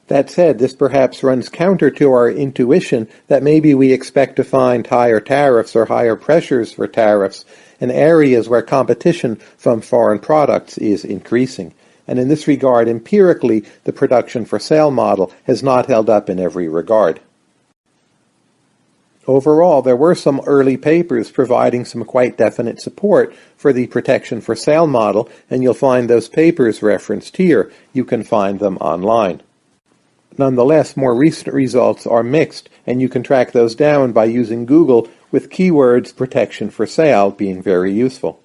That said, this perhaps runs counter to our intuition that maybe we expect to find higher tariffs or higher pressures for tariffs in areas where competition from foreign products is increasing. And in this regard, empirically, the production for sale model has not held up in every regard. Overall, there were some early papers providing some quite definite support for the protection for sale model, and you'll find those papers referenced here. You can find them online. Nonetheless, more recent results are mixed, and you can track those down by using Google, with keywords protection for sale being very useful.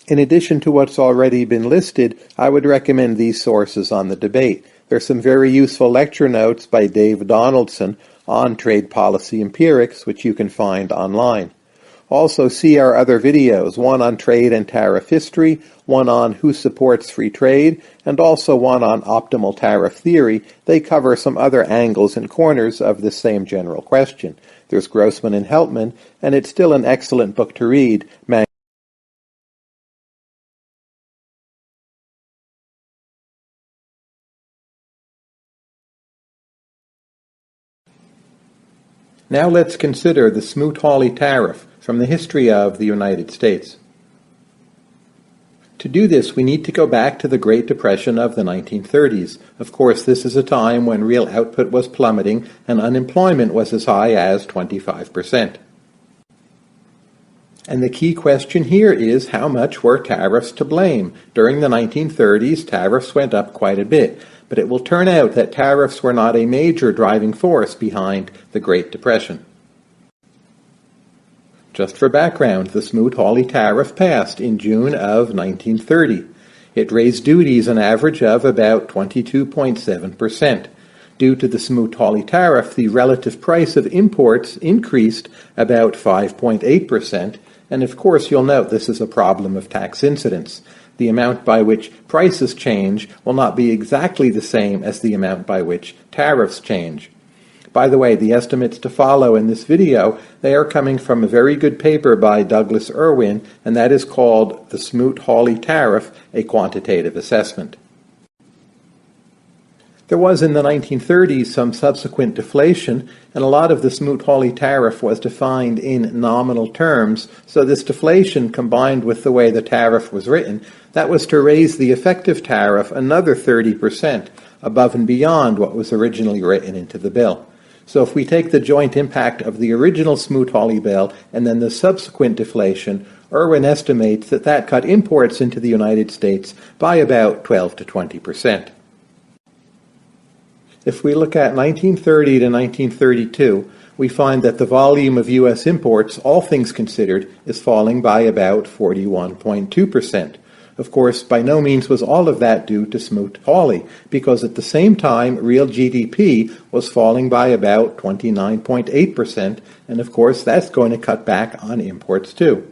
In addition to what's already been listed, I would recommend these sources on the debate. There's some very useful lecture notes by Dave Donaldson on trade policy empirics, which you can find online. Also, see our other videos, one on trade and tariff history, one on who supports free trade, and also one on optimal tariff theory. They cover some other angles and corners of the same general question. There's Grossman and Helpman, and it's still an excellent book to read. Now let's consider the Smoot-Hawley Tariff from the history of the United States. To do this, we need to go back to the Great Depression of the 1930s. Of course, this is a time when real output was plummeting and unemployment was as high as 25%. And the key question here is, how much were tariffs to blame? During the 1930s, tariffs went up quite a bit. But it will turn out that tariffs were not a major driving force behind the Great Depression. Just for background, the Smoot-Hawley Tariff passed in June of 1930. It raised duties an average of about 22.7%. Due to the Smoot-Hawley Tariff, the relative price of imports increased about 5.8%, and of course you'll note this is a problem of tax incidence. The amount by which prices change will not be exactly the same as the amount by which tariffs change. By the way, the estimates to follow in this video, they are coming from a very good paper by Douglas Irwin, and that is called The Smoot-Hawley Tariff, a Quantitative Assessment. There was in the 1930s some subsequent deflation, and a lot of the Smoot-Hawley Tariff was defined in nominal terms, so this deflation combined with the way the tariff was written, that was to raise the effective tariff another 30% above and beyond what was originally written into the bill. So if we take the joint impact of the original Smoot-Hawley bill and then the subsequent deflation, Irwin estimates that that cut imports into the United States by about 12 to 20%. If we look at 1930 to 1932, we find that the volume of U.S. imports, all things considered, is falling by about 41.2%. Of course, by no means was all of that due to Smoot-Hawley, because at the same time, real GDP was falling by about 29.8%, and of course, that's going to cut back on imports too.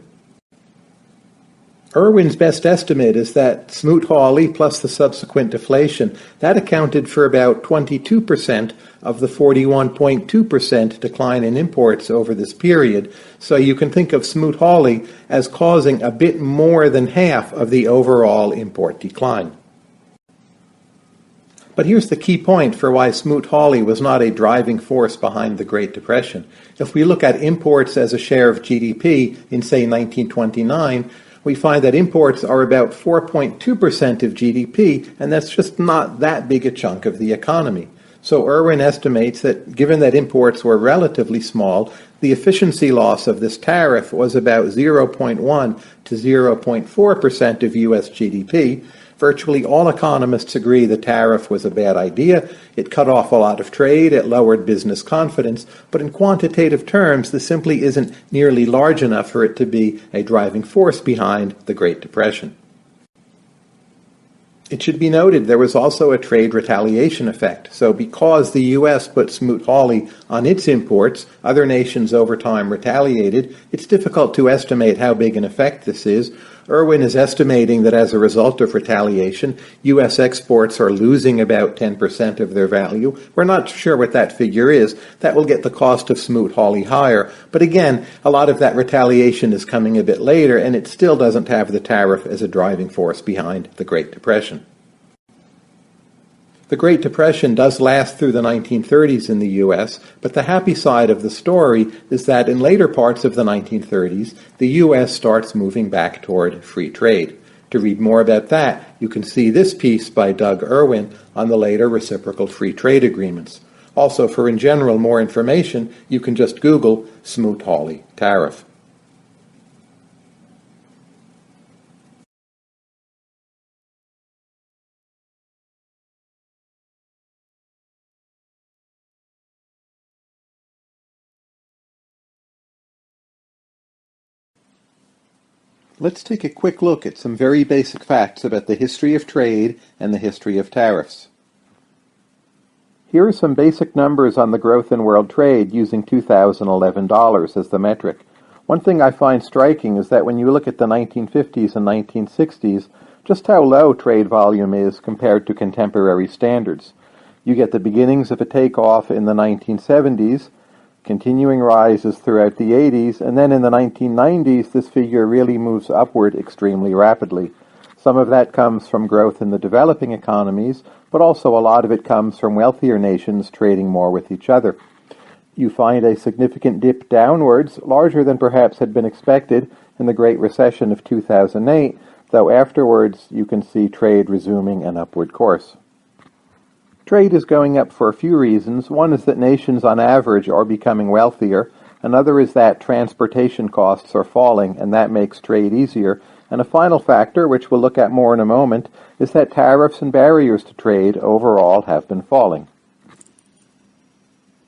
Irwin's best estimate is that Smoot-Hawley plus the subsequent deflation, that accounted for about 22% of the 41.2% decline in imports over this period. So you can think of Smoot-Hawley as causing a bit more than half of the overall import decline. But here's the key point for why Smoot-Hawley was not a driving force behind the Great Depression. If we look at imports as a share of GDP in, say, 1929, we find that imports are about 4.2% of GDP, and that's just not that big a chunk of the economy. So Irwin estimates that given that imports were relatively small, the efficiency loss of this tariff was about 0.1 to 0.4% of U.S. GDP. Virtually all economists agree the tariff was a bad idea. It cut off a lot of trade, it lowered business confidence, but in quantitative terms, this simply isn't nearly large enough for it to be a driving force behind the Great Depression. It should be noted there was also a trade retaliation effect. So because the U.S. put Smoot-Hawley on its imports, other nations over time retaliated. It's difficult to estimate how big an effect this is. Irwin is estimating that as a result of retaliation, U.S. exports are losing about 10% of their value. We're not sure what that figure is. That will get the cost of Smoot-Hawley higher. But again, a lot of that retaliation is coming a bit later, and it still doesn't have the tariff as a driving force behind the Great Depression. The Great Depression does last through the 1930s in the U.S., but the happy side of the story is that in later parts of the 1930s, the U.S. starts moving back toward free trade. To read more about that, you can see this piece by Doug Irwin on the later reciprocal free trade agreements. Also, for in general more information, you can just Google Smoot-Hawley Tariff. Let's take a quick look at some very basic facts about the history of trade and the history of tariffs. Here are some basic numbers on the growth in world trade using $2011 as the metric. One thing I find striking is that when you look at the 1950s and 1960s, just how low trade volume is compared to contemporary standards. You get the beginnings of a takeoff in the 1970s, continuing rises throughout the 80s, and then in the 1990s this figure really moves upward extremely rapidly. Some of that comes from growth in the developing economies, but also a lot of it comes from wealthier nations trading more with each other. You find a significant dip downwards, larger than perhaps had been expected in the Great Recession of 2008, though afterwards you can see trade resuming an upward course. Trade is going up for a few reasons. One is that nations on average are becoming wealthier. Another is that transportation costs are falling, and that makes trade easier. And a final factor, which we'll look at more in a moment, is that tariffs and barriers to trade overall have been falling.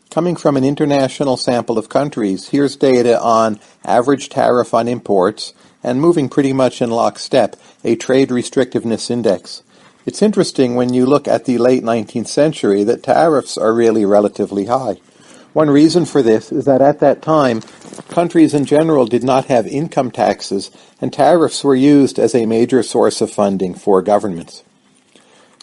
Coming from an international sample of countries, here's data on average tariff on imports, and moving pretty much in lockstep, a trade restrictiveness index. It's interesting when you look at the late 19th century that tariffs are really relatively high. One reason for this is that at that time, countries in general did not have income taxes, and tariffs were used as a major source of funding for governments.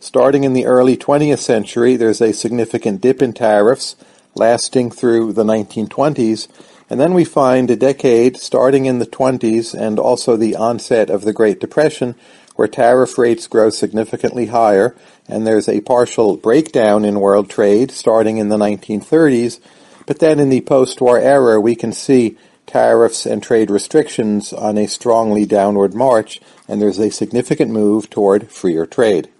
Starting in the early 20th century, there's a significant dip in tariffs, lasting through the 1920s, and then we find a decade starting in the 20s and also the onset of the Great Depression, where tariff rates grow significantly higher, and there's a partial breakdown in world trade starting in the 1930s, but then in the post-war era we can see tariffs and trade restrictions on a strongly downward march, and there's a significant move toward freer trade.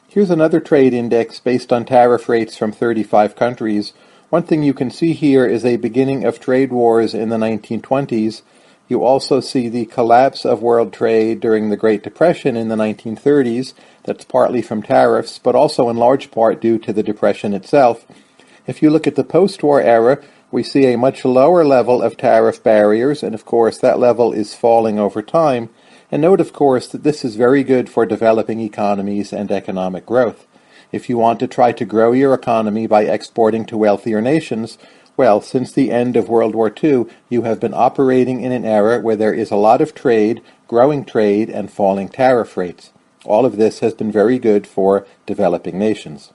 Here's another trade index based on tariff rates from 35 countries. One thing you can see here is a beginning of trade wars in the 1920s. You also see the collapse of world trade during the Great Depression in the 1930s. That's partly from tariffs, but also in large part due to the Depression itself. If you look at the post-war era, we see a much lower level of tariff barriers, and of course that level is falling over time. And note, of course, that this is very good for developing economies and economic growth. If you want to try to grow your economy by exporting to wealthier nations, well, since the end of World War II, you have been operating in an era where there is a lot of trade, growing trade, and falling tariff rates. All of this has been very good for developing nations.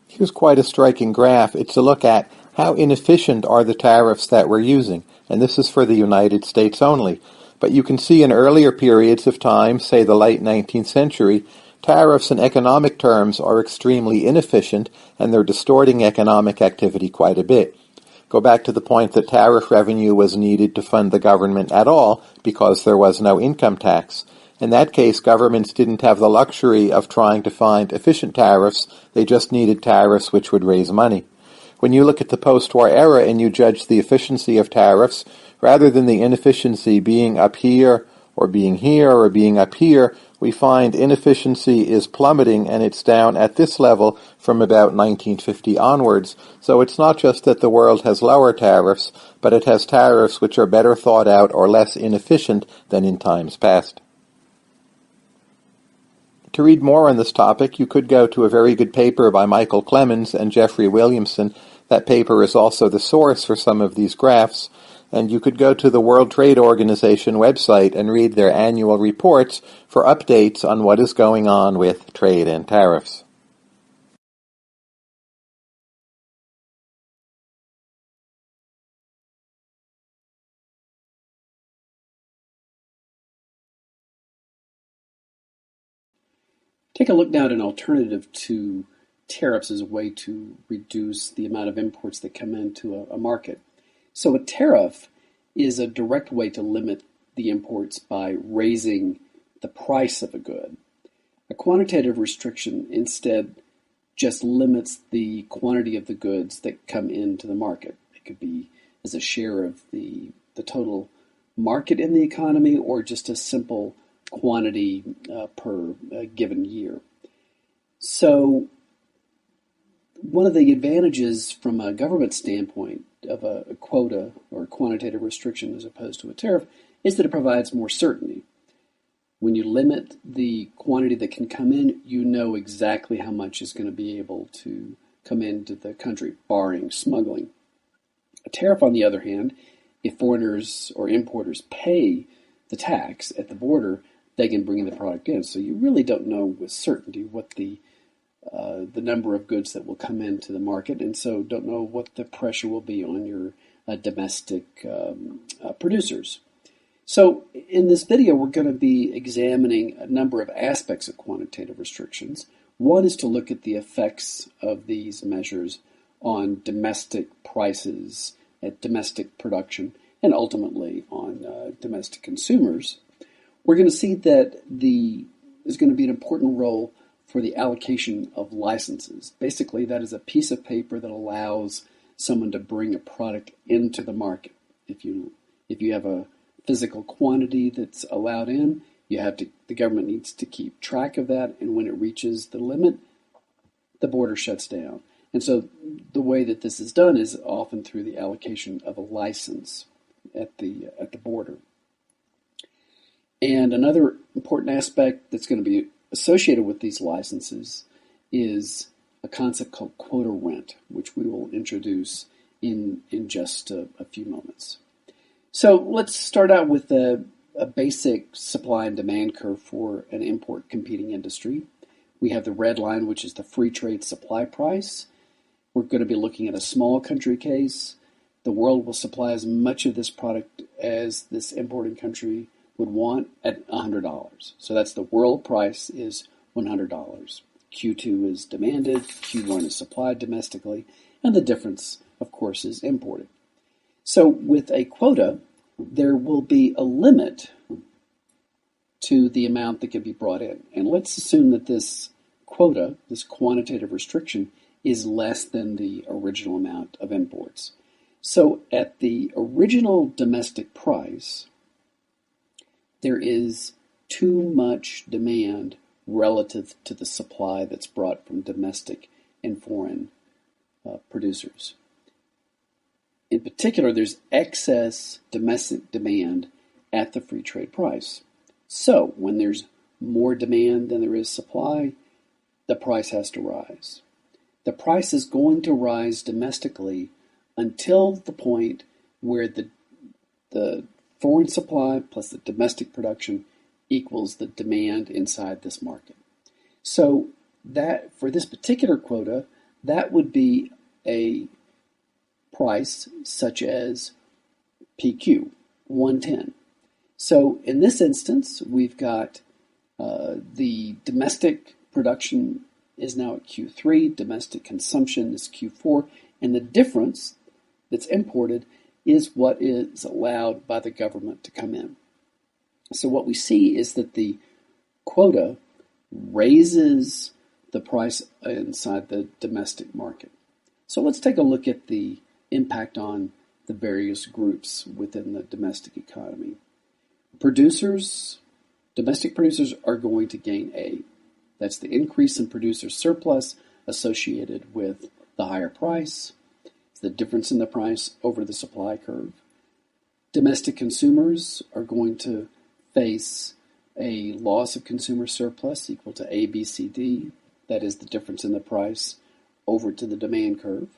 Here's quite a striking graph. It's a look at how inefficient are the tariffs that we're using, and this is for the United States only. But you can see in earlier periods of time, say the late 19th century, tariffs in economic terms are extremely inefficient, and they're distorting economic activity quite a bit. Go back to the point that tariff revenue was needed to fund the government at all because there was no income tax. In that case, governments didn't have the luxury of trying to find efficient tariffs. They just needed tariffs which would raise money. When you look at the post-war era and you judge the efficiency of tariffs, rather than the inefficiency being up here or being here or being up here, we find inefficiency is plummeting, and it's down at this level from about 1950 onwards. So it's not just that the world has lower tariffs, but it has tariffs which are better thought out or less inefficient than in times past. To read more on this topic, you could go to a very good paper by Michael Clemens and Jeffrey Williamson. That paper is also the source for some of these graphs. And you could go to the World Trade Organization website and read their annual reports for updates on what is going on with trade and tariffs. Take a look now at an alternative to tariffs as a way to reduce the amount of imports that come into a market. So a tariff is a direct way to limit the imports by raising the price of a good. A quantitative restriction instead just limits the quantity of the goods that come into the market. It could be as a share of the total market in the economy, or just a simple quantity per given year. So one of the advantages from a government standpoint of a quota or quantitative restriction as opposed to a tariff is that it provides more certainty. When you limit the quantity that can come in, you know exactly how much is going to be able to come into the country, barring smuggling. A tariff, on the other hand, if foreigners or importers pay the tax at the border, they can bring the product in. So you really don't know with certainty what the number of goods that will come into the market, and so don't know what the pressure will be on your domestic producers. So in this video, we're going to be examining a number of aspects of quantitative restrictions. One is to look at the effects of these measures on domestic prices, at domestic production, and ultimately on domestic consumers. We're going to see that there's going to be an important role for the allocation of licenses. Basically, that is a piece of paper that allows someone to bring a product into the market. If you have a physical quantity that's allowed in, the government needs to keep track of that, and when it reaches the limit, the border shuts down. And so the way that this is done is often through the allocation of a license at the border. And another important aspect that's going to be associated with these licenses is a concept called Quota Rent, which we will introduce in just a few moments. So let's start out with a basic supply and demand curve for an import competing industry. We have the red line, which is the free trade supply price. We're going to be looking at a small country case. The world will supply as much of this product as this importing country would want at $100. So that's the world price is $100. Q2 is demanded, Q1 is supplied domestically, and the difference, of course, is imported. So with a quota, there will be a limit to the amount that can be brought in. And let's assume that this quota, this quantitative restriction, is less than the original amount of imports. So at the original domestic price, there is too much demand relative to the supply that's brought from domestic and foreign producers. In particular, there's excess domestic demand at the free trade price. So when there's more demand than there is supply, the price has to rise. The price is going to rise domestically until the point where the foreign supply plus the domestic production equals the demand inside this market. So that for this particular quota, that would be a price such as PQ 110. So in this instance, we've got the domestic production is now at Q3, domestic consumption is Q4, and the difference that's imported is what is allowed by the government to come in. So what we see is that the quota raises the price inside the domestic market. So let's take a look at the impact on the various groups within the domestic economy. Domestic producers are going to gain A. That's the increase in producer surplus associated with the higher price. It's the difference in the price over the supply curve. Domestic consumers are going to face a loss of consumer surplus equal to A, B, C, D. That is the difference in the price over to the demand curve.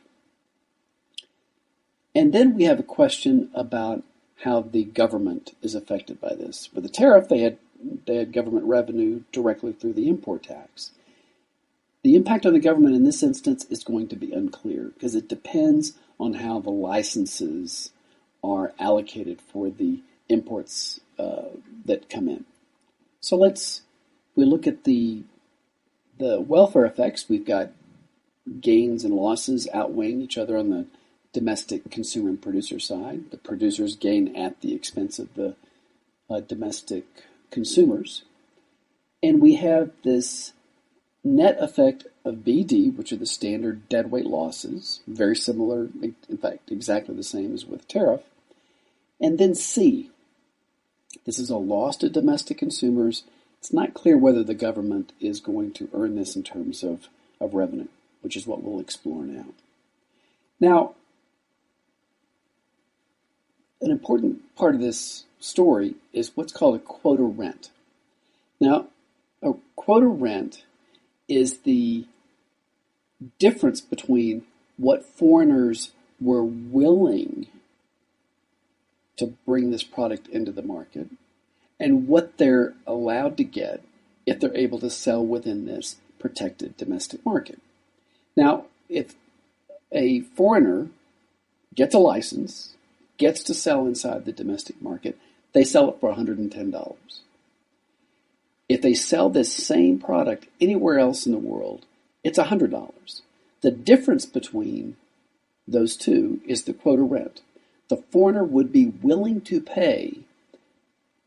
And then we have a question about how the government is affected by this. With the tariff, they had government revenue directly through the import tax. The impact on the government in this instance is going to be unclear because it depends on how the licenses are allocated for the imports that come in. So we look at the welfare effects. We've got gains and losses outweighing each other on the domestic consumer and producer side. The producers gain at the expense of the domestic consumers. And we have this net effect of BD, which are the standard deadweight losses, very similar, in fact, exactly the same as with tariff. And then C, this is a loss to domestic consumers. It's not clear whether the government is going to earn this in terms of revenue, which is what we'll explore now. Now, an important part of this story is what's called a quota rent. Now, a quota rent is the difference between what foreigners were willing to bring this product into the market and what they're allowed to get if they're able to sell within this protected domestic market. Now, if a foreigner gets a license, gets to sell inside the domestic market, they sell it for $110. If they sell this same product anywhere else in the world, it's $100. The difference between those two is the quota rent. The foreigner would be willing to pay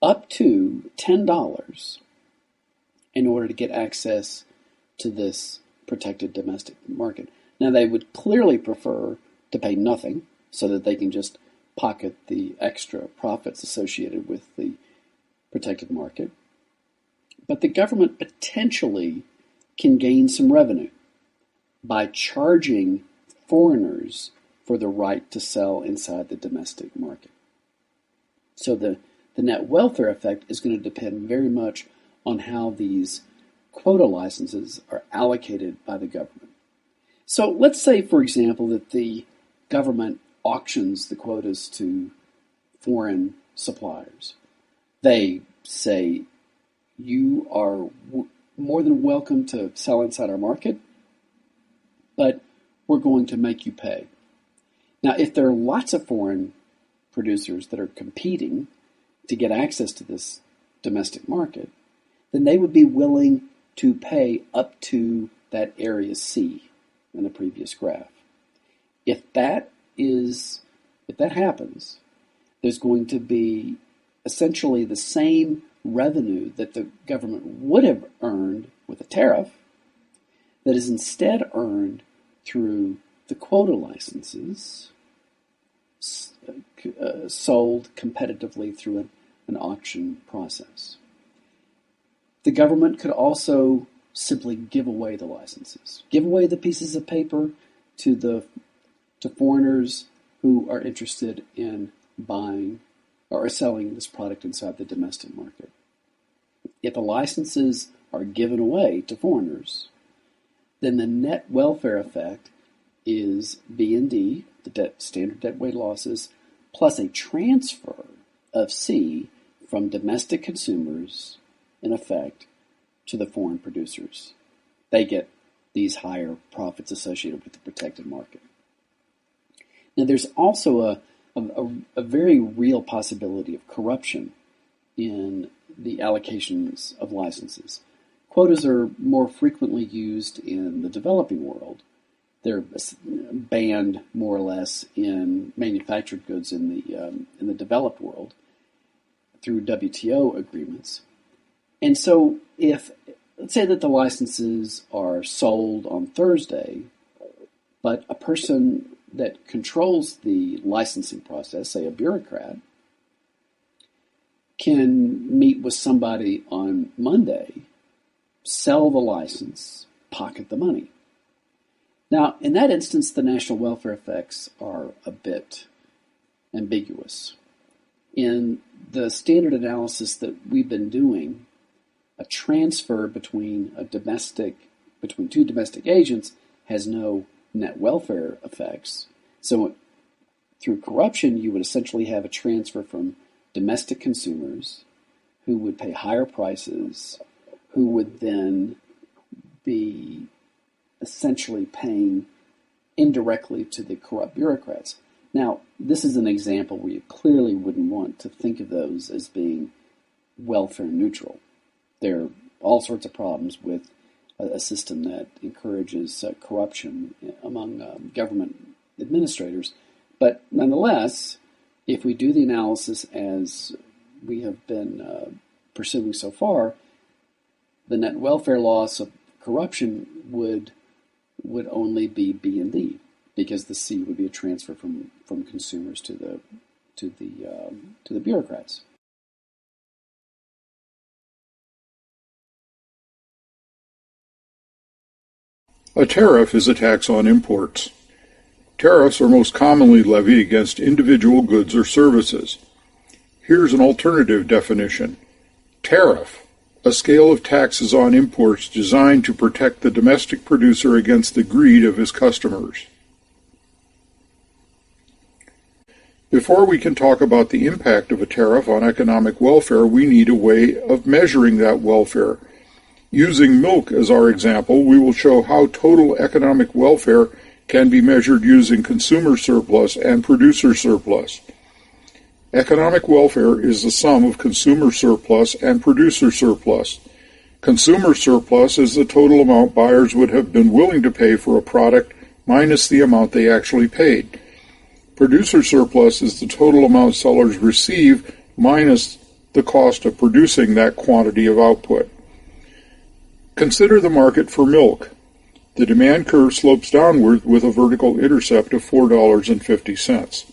up to $10 in order to get access to this protected domestic market. Now, they would clearly prefer to pay nothing so that they can just pocket the extra profits associated with the protected market. But the government potentially can gain some revenue by charging foreigners for the right to sell inside the domestic market. So the net welfare effect is going to depend very much on how these quota licenses are allocated by the government. So let's say, for example, that the government auctions the quotas to foreign suppliers. They say, you are more than welcome to sell inside our market, but we're going to make you pay. Now, if there are lots of foreign producers that are competing to get access to this domestic market, then they would be willing to pay up to that area C in the previous graph. If that happens, there's going to be essentially the same revenue that the government would have earned with a tariff that is instead earned through the quota licenses sold competitively through an auction process. The government could also simply give away the licenses, give away the pieces of paper to foreigners who are interested in buying are selling this product inside the domestic market. If the licenses are given away to foreigners, then the net welfare effect is B&D, the standard deadweight losses, plus a transfer of C from domestic consumers, in effect, to the foreign producers. They get these higher profits associated with the protected market. Now, there's also a very real possibility of corruption in the allocations of licenses. Quotas are more frequently used in the developing world. They're banned more or less in manufactured goods in the developed world through WTO agreements. And so let's say that the licenses are sold on Thursday, but a person that controls the licensing process, say a bureaucrat, can meet with somebody on Monday, sell the license, pocket the money. Now, in that instance, the national welfare effects are a bit ambiguous. In the standard analysis that we've been doing, a transfer between two domestic agents has no net welfare effects. So through corruption, you would essentially have a transfer from domestic consumers who would pay higher prices, who would then be essentially paying indirectly to the corrupt bureaucrats. Now, this is an example where you clearly wouldn't want to think of those as being welfare neutral. There are all sorts of problems with a system that encourages corruption among government administrators. But nonetheless, if we do the analysis as we have been pursuing so far, the net welfare loss of corruption would only be B&D, because the C would be a transfer from consumers to the bureaucrats. A tariff is a tax on imports. Tariffs are most commonly levied against individual goods or services. Here's an alternative definition. Tariff, a scale of taxes on imports designed to protect the domestic producer against the greed of his customers. Before we can talk about the impact of a tariff on economic welfare, we need a way of measuring that welfare. Using milk as our example, we will show how total economic welfare can be measured using consumer surplus and producer surplus. Economic welfare is the sum of consumer surplus and producer surplus. Consumer surplus is the total amount buyers would have been willing to pay for a product minus the amount they actually paid. Producer surplus is the total amount sellers receive minus the cost of producing that quantity of output. Consider the market for milk. The demand curve slopes downward with a vertical intercept of $4.50.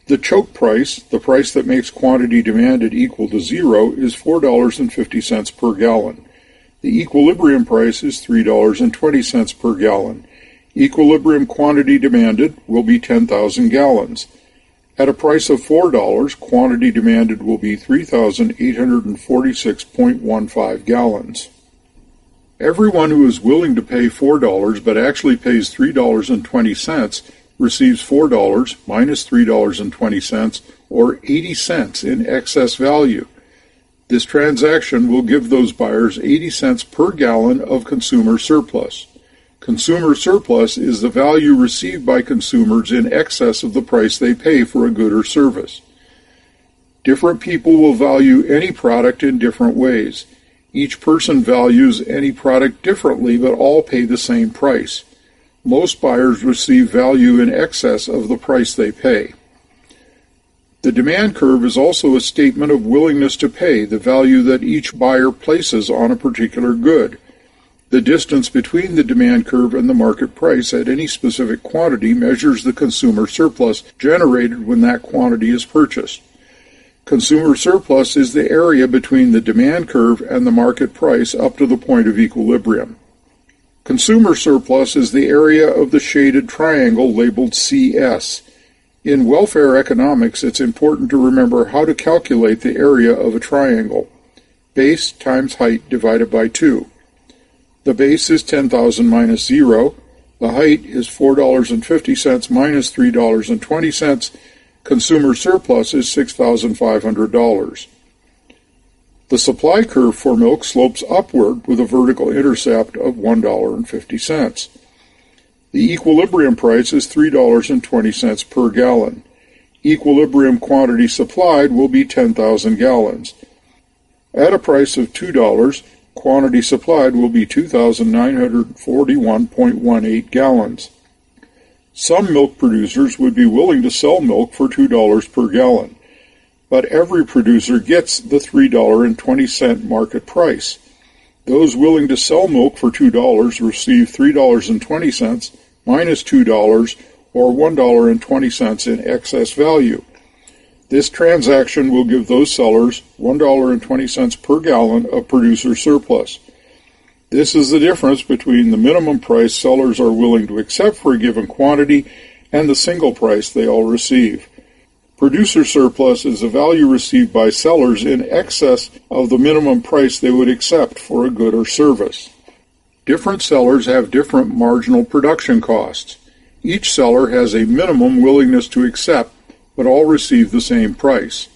The choke price, the price that makes quantity demanded equal to zero, is $4.50 per gallon. The equilibrium price is $3.20 per gallon. Equilibrium quantity demanded will be 10,000 gallons. At a price of $4, quantity demanded will be 3,846.15 gallons. Everyone who is willing to pay $4 but actually pays $3.20 receives $4 minus $3.20, or 80 cents in excess value. This transaction will give those buyers 80 cents per gallon of consumer surplus. Consumer surplus is the value received by consumers in excess of the price they pay for a good or service. Different people will value any product in different ways. Each person values any product differently, but all pay the same price. Most buyers receive value in excess of the price they pay. The demand curve is also a statement of willingness to pay, the value that each buyer places on a particular good. The distance between the demand curve and the market price at any specific quantity measures the consumer surplus generated when that quantity is purchased. Consumer surplus is the area between the demand curve and the market price up to the point of equilibrium. Consumer surplus is the area of the shaded triangle labeled CS. In welfare economics, it's important to remember how to calculate the area of a triangle. Base times height divided by 2. The base is 10,000 minus 0. The height is $4.50 minus $3.20. Consumer surplus is $6,500. The supply curve for milk slopes upward with a vertical intercept of $1.50. The equilibrium price is $3.20 per gallon. Equilibrium quantity supplied will be 10,000 gallons. At a price of $2, quantity supplied will be 2,941.18 gallons. Some milk producers would be willing to sell milk for $2 per gallon, but every producer gets the $3.20 market price. Those willing to sell milk for $2 receive $3.20 minus $2 or $1.20 in excess value. This transaction will give those sellers $1.20 per gallon of producer surplus. This is the difference between the minimum price sellers are willing to accept for a given quantity and the single price they all receive. Producer surplus is the value received by sellers in excess of the minimum price they would accept for a good or service. Different sellers have different marginal production costs. Each seller has a minimum willingness to accept, but all receive the same price.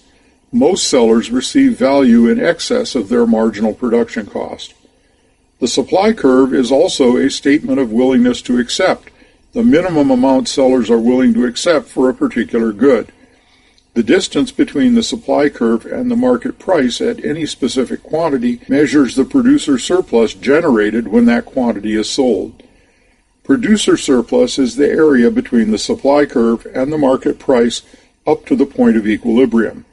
Most sellers receive value in excess of their marginal production cost. The supply curve is also a statement of willingness to accept, the minimum amount sellers are willing to accept for a particular good. The distance between the supply curve and the market price at any specific quantity measures the producer surplus generated when that quantity is sold. Producer surplus is the area between the supply curve and the market price up to the point of equilibrium.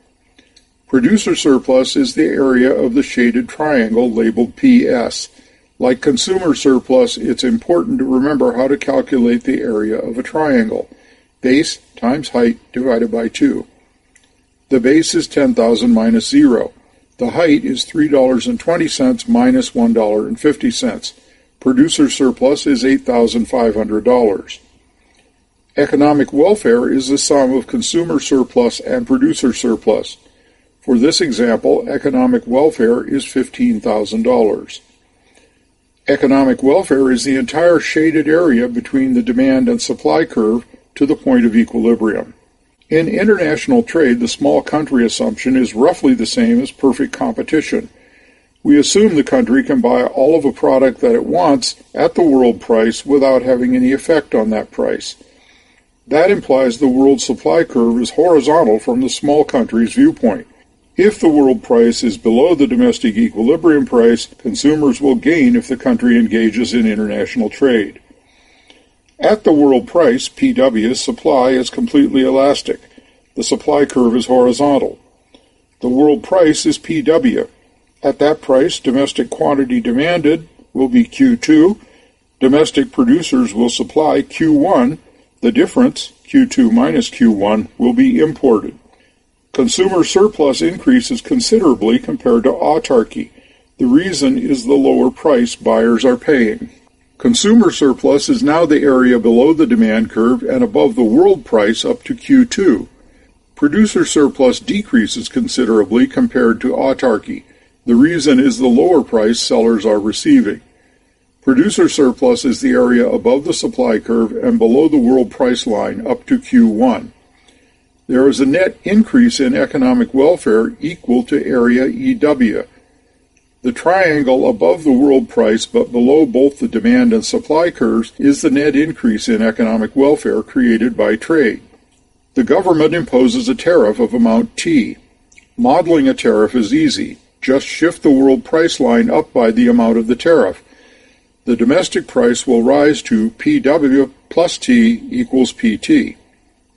Producer surplus is the area of the shaded triangle labeled PS. Like consumer surplus, it's important to remember how to calculate the area of a triangle. Base times height divided by 2. The base is 10,000 minus 0. The height is $3.20 minus $1.50. Producer surplus is $8,500. Economic welfare is the sum of consumer surplus and producer surplus. For this example, economic welfare is $15,000. Economic welfare is the entire shaded area between the demand and supply curve to the point of equilibrium. In international trade, the small country assumption is roughly the same as perfect competition. We assume the country can buy all of a product that it wants at the world price without having any effect on that price. That implies the world supply curve is horizontal from the small country's viewpoint. If the world price is below the domestic equilibrium price, consumers will gain if the country engages in international trade. At the world price, PW, supply is completely elastic. The supply curve is horizontal. The world price is PW. At that price, domestic quantity demanded will be Q2. Domestic producers will supply Q1. The difference, Q2 minus Q1, will be imported. Consumer surplus increases considerably compared to autarky. The reason is the lower price buyers are paying. Consumer surplus is now the area below the demand curve and above the world price up to Q2. Producer surplus decreases considerably compared to autarky. The reason is the lower price sellers are receiving. Producer surplus is the area above the supply curve and below the world price line up to Q1. There is a net increase in economic welfare equal to area EW. The triangle above the world price but below both the demand and supply curves is the net increase in economic welfare created by trade. The government imposes a tariff of amount T. Modeling a tariff is easy. Just shift the world price line up by the amount of the tariff. The domestic price will rise to PW plus T equals PT.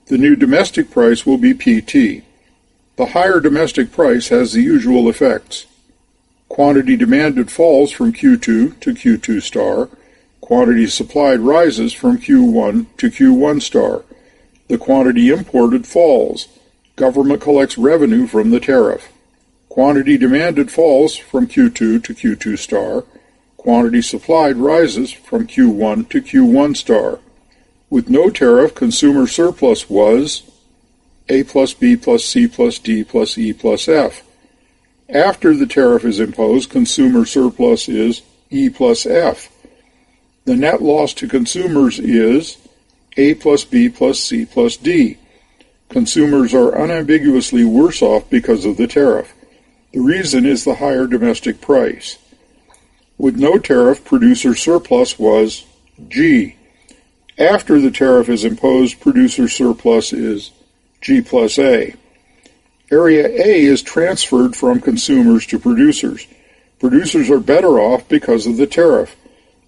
The new domestic price will be PT. The higher domestic price has the usual effects. Quantity demanded falls from Q2 to Q2 star. Quantity supplied rises from Q1 to Q1 star. The quantity imported falls. Government collects revenue from the tariff. Quantity demanded falls from Q2 to Q2 star. Quantity supplied rises from Q1 to Q1 star. With no tariff, consumer surplus was A plus B plus C plus D plus E plus F. After the tariff is imposed, consumer surplus is E plus F. The net loss to consumers is A plus B plus C plus D. Consumers are unambiguously worse off because of the tariff. The reason is the higher domestic price. With no tariff, producer surplus was G. After the tariff is imposed, producer surplus is G plus A. Area A is transferred from consumers to producers. Producers are better off because of the tariff.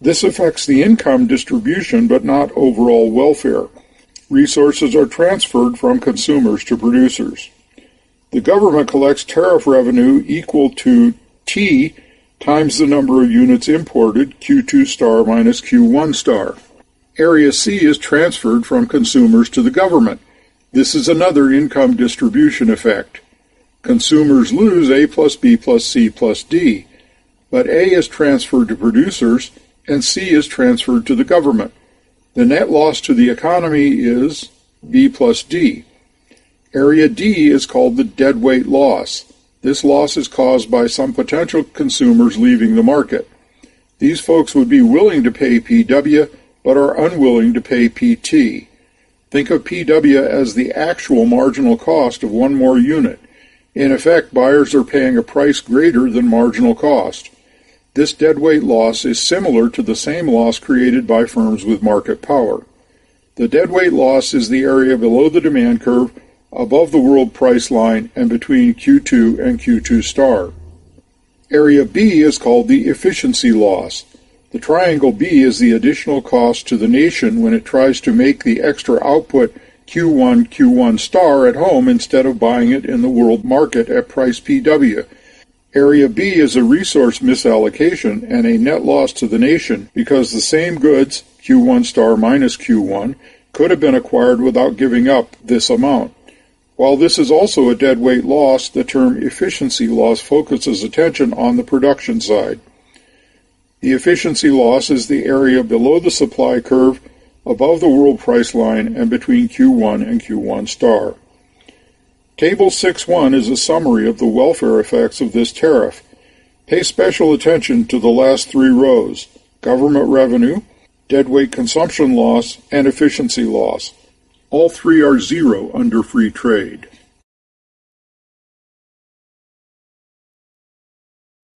This affects the income distribution but not overall welfare. Resources are transferred from consumers to producers. The government collects tariff revenue equal to T times the number of units imported, Q2 star minus Q1 star. Area C is transferred from consumers to the government. This is another income distribution effect. Consumers lose A plus B plus C plus D, but A is transferred to producers and C is transferred to the government. The net loss to the economy is B plus D. Area D is called the deadweight loss. This loss is caused by some potential consumers leaving the market. These folks would be willing to pay PW, but are unwilling to pay PT. Think of PW as the actual marginal cost of one more unit. In effect, buyers are paying a price greater than marginal cost. This deadweight loss is similar to the same loss created by firms with market power. The deadweight loss is the area below the demand curve, above the world price line, and between Q2 and Q2 star. Area B is called the efficiency loss. The triangle B is the additional cost to the nation when it tries to make the extra output Q1 star at home instead of buying it in the world market at price PW. Area B is a resource misallocation and a net loss to the nation because the same goods, Q1 star minus Q1, could have been acquired without giving up this amount. While this is also a deadweight loss, the term efficiency loss focuses attention on the production side. The efficiency loss is the area below the supply curve, above the world price line, and between Q1 and Q1 star. Table 6.1 is a summary of the welfare effects of this tariff. Pay special attention to the last three rows: government revenue, deadweight consumption loss, and efficiency loss. All three are zero under free trade.